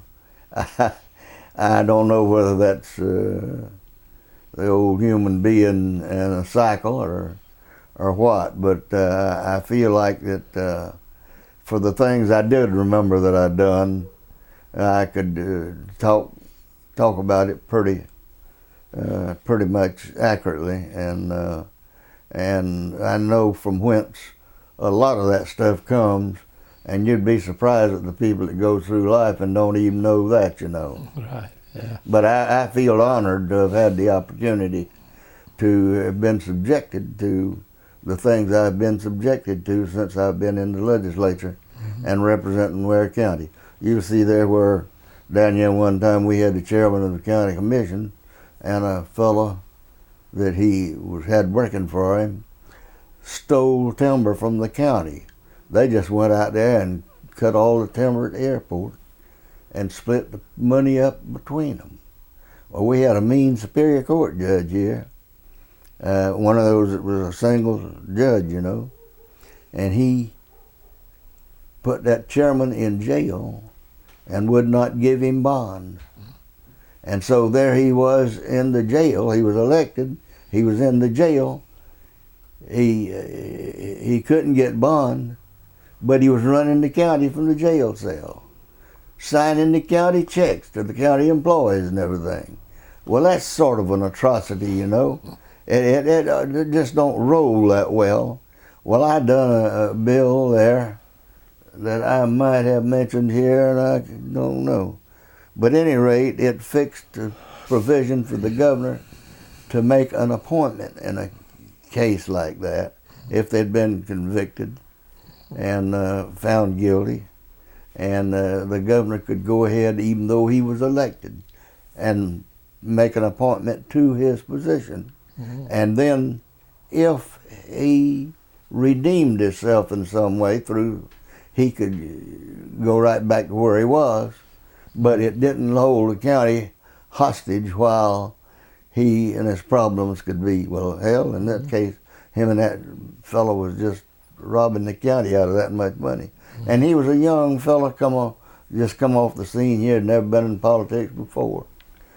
don't know whether that's the old human being in a cycle or what, but I feel like that for the things I did remember that I'd done, I could talk about it pretty much accurately, and I know from whence a lot of that stuff comes, and you'd be surprised at the people that go through life and don't even know that, you know. Right. Yeah. But I feel honored to have had the opportunity to have been subjected to the things I've been subjected to since I've been in the legislature, mm-hmm. and representing Ware County. You see there where down here one time we had the chairman of the county commission and a fellow that he had working for him stole timber from the county. They just went out there and cut all the timber at the airport and split the money up between them. Well, we had a mean Superior Court judge here, one of those that was a single judge, you know, and he put that chairman in jail and would not give him bond. And so there he was in the jail. He was elected. He was in the jail. He couldn't get bond, but he was running the county from the jail cell, signing the county checks to the county employees and everything. Well, that's sort of an atrocity, you know. It just don't roll that well. Well, I done a bill there that I might have mentioned here, and I don't know. But at any rate, it fixed a provision for the governor to make an appointment in a case like that if they'd been convicted and found guilty, and the governor could go ahead, even though he was elected, and make an appointment to his position. Mm-hmm. And then if he redeemed himself in some way through, he could go right back to where he was, but it didn't hold the county hostage while he and his problems could be, well, hell, in that mm-hmm. case, him and that fellow was just robbing the county out of that much money. Mm-hmm. And he was a young fellow just come off the scene here, had never been in politics before.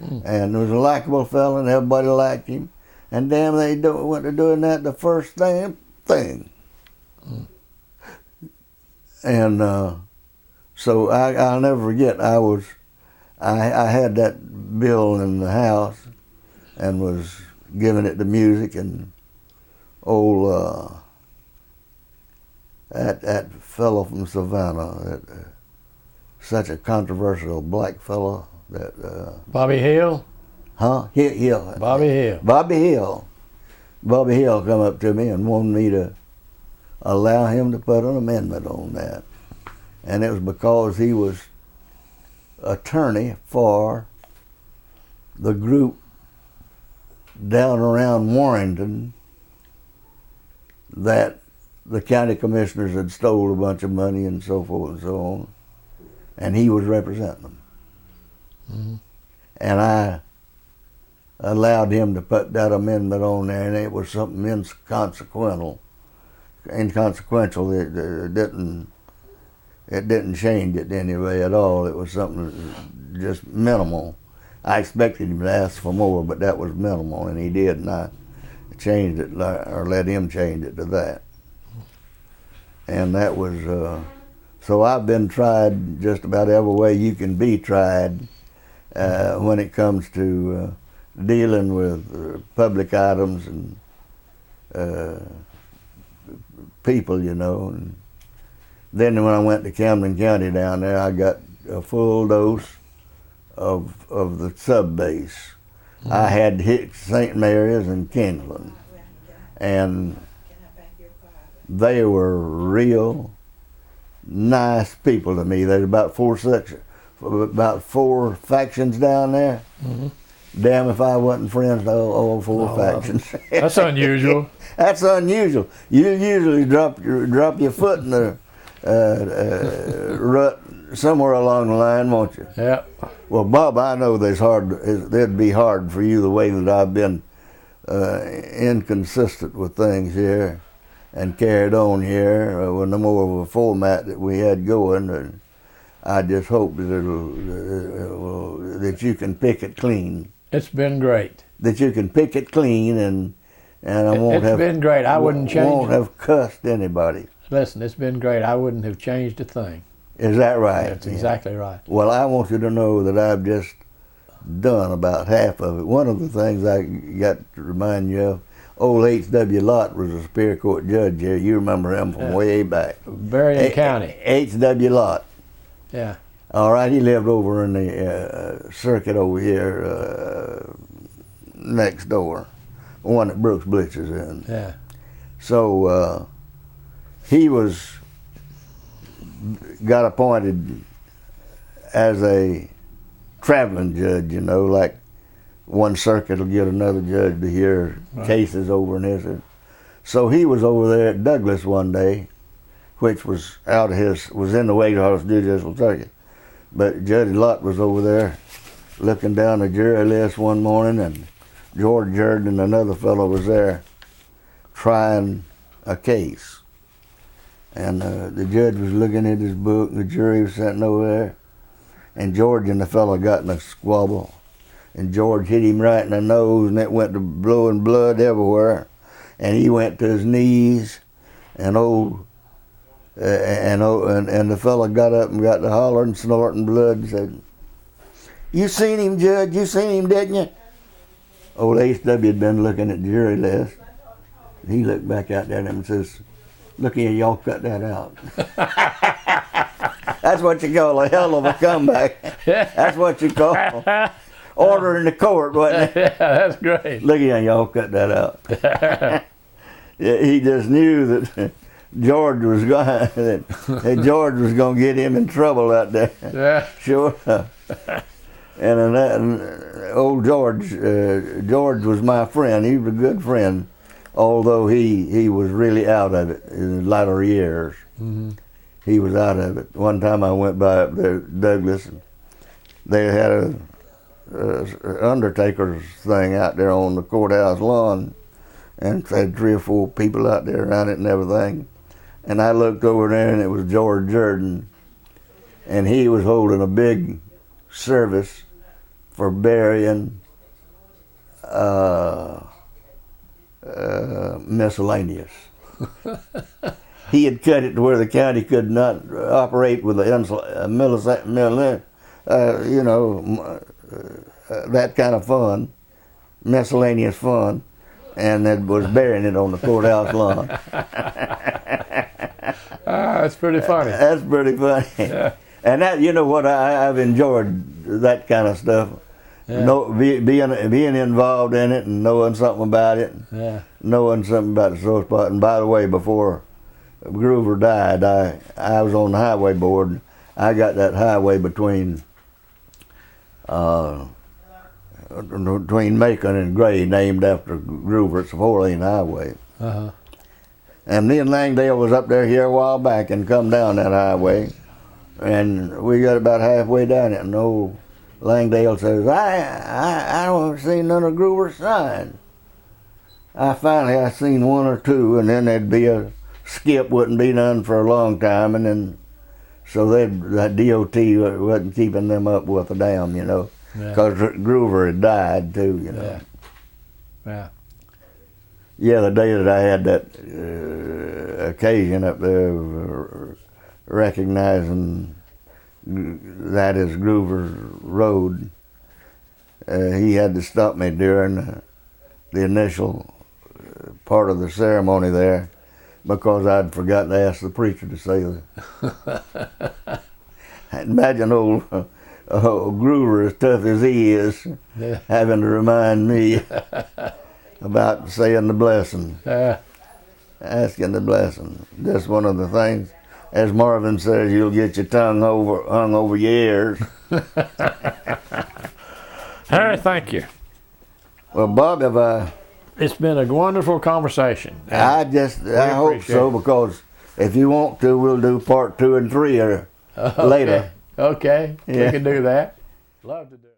Mm-hmm. And he was a likable fellow, and everybody liked him. And damn, they went to doing that the first damn thing. Mm-hmm. And so I'll never forget, I had that bill in the house and was giving it to music, and old that fellow from Savannah, such a controversial black fellow, that Bobby Hill? Huh? Hill. Bobby Hill. Bobby Hill. Bobby Hill come up to me and wanted me to allow him to put an amendment on that. And it was because he was attorney for the group down around Warrington that the county commissioners had stole a bunch of money and so forth and so on. And he was representing them. Mm-hmm. And I allowed him to put that amendment on there, and it was something inconsequential. It didn't change it anyway at all. It was something just minimal. I expected him to ask for more, but that was minimal, and he did, and I changed it, or let him change it to that. And that was, so I've been tried just about every way you can be tried when it comes to dealing with public items and people, you know. And then when I went to Camden County down there, I got a full dose of the sub-base. I had hit St. Mary's and Kingsland, and they were real nice people to me. There's about four factions down there. Damn if I wasn't friends to all four factions. That's unusual. That's unusual. You usually drop your foot in the rut somewhere along the line, won't you? Yeah. Well, Bob, I know it'd be hard for you the way that I've been inconsistent with things here and carried on here with no more of a format that we had going. And I just hope that that you can pick it clean. It's been great. That you can pick it clean, and I won't have. It's been great. I wouldn't change. Won't have cussed anybody. Listen, it's been great. I wouldn't have changed a thing. Is that right? That's exactly right. Well, I want you to know that I've just done about half of it. One of the things I got to remind you of, old H.W. Lott was a Superior Court judge here. You remember him from way back. Berrien County. H.W. Lott. Yeah. All right, he lived over in the circuit over here next door, the one that Brooks Blitz is in. Yeah. So he got appointed as a traveling judge, you know, like one circuit will get another judge to hear cases over in his. So he was over there at Douglas one day, which was was in the Wade House Judicial Circuit. But Judge Lott was over there looking down the jury list one morning, and George Jordan and another fellow was there trying a case. And the judge was looking at his book, and the jury was sitting over there, and George and the fellow got in a squabble, and George hit him right in the nose, and it went to blowing blood everywhere, and he went to his knees, and the fellow got up and got to hollering, snorting blood, and said, "You seen him, Judge? You seen him, didn't you?" Old H.W. had been looking at the jury list. He looked back out there at him and says, "Look here, y'all cut that out." That's what you call a hell of a comeback. That's what you call order in the court, wasn't it? Yeah, that's great. Look here, y'all cut that out. Yeah, he just knew that George was going to get him in trouble out there. Yeah. Sure. And old George was my friend. He was a good friend, although he was really out of it in the latter years. Mm-hmm. He was out of it. One time I went by up there at Douglas, and they had a undertaker's thing out there on the courthouse lawn, and had 3 or 4 people out there around it and everything. And I looked over there, and it was George Jordan, and he was holding a big service for burying miscellaneous. He had cut it to where the county could not operate with that kind of fund, miscellaneous fund, and it was burying it on the courthouse lawn. That's pretty funny. That's pretty funny. Yeah. And that, you know what, I've enjoyed that kind of stuff. Yeah. Being involved in it and knowing something about it. Yeah. Knowing something about the source spot. And by the way, before Groover died, I was on the highway board. I got that highway between Macon and Gray named after Groover. It's a 4-lane highway. Uh-huh. And me and Langdale was up there here a while back and come down that highway. And we got about halfway down it, and old Langdale says, I don't see none of Groover's sign. I seen 1 or 2, and then there'd be a skip, wouldn't be none for a long time, and then So that DOT wasn't keeping them up with the dam, you know, because Groover had died too, you know. Yeah. Yeah, the day that I had that occasion up there of recognizing that as Groover Road, he had to stop me during the initial part of the ceremony there because I'd forgotten to ask the preacher to say that. Imagine old Groover, as tough as he is, having to remind me about saying the blessing, asking the blessing. That's one of the things. As Marvin says, you'll get your tongue hung over your ears. Harry, thank you. Well, Bob, it's been a wonderful conversation. I hope so, because if you want to, we'll do part 2 and 3 later. Okay, we can do that. Love to do it.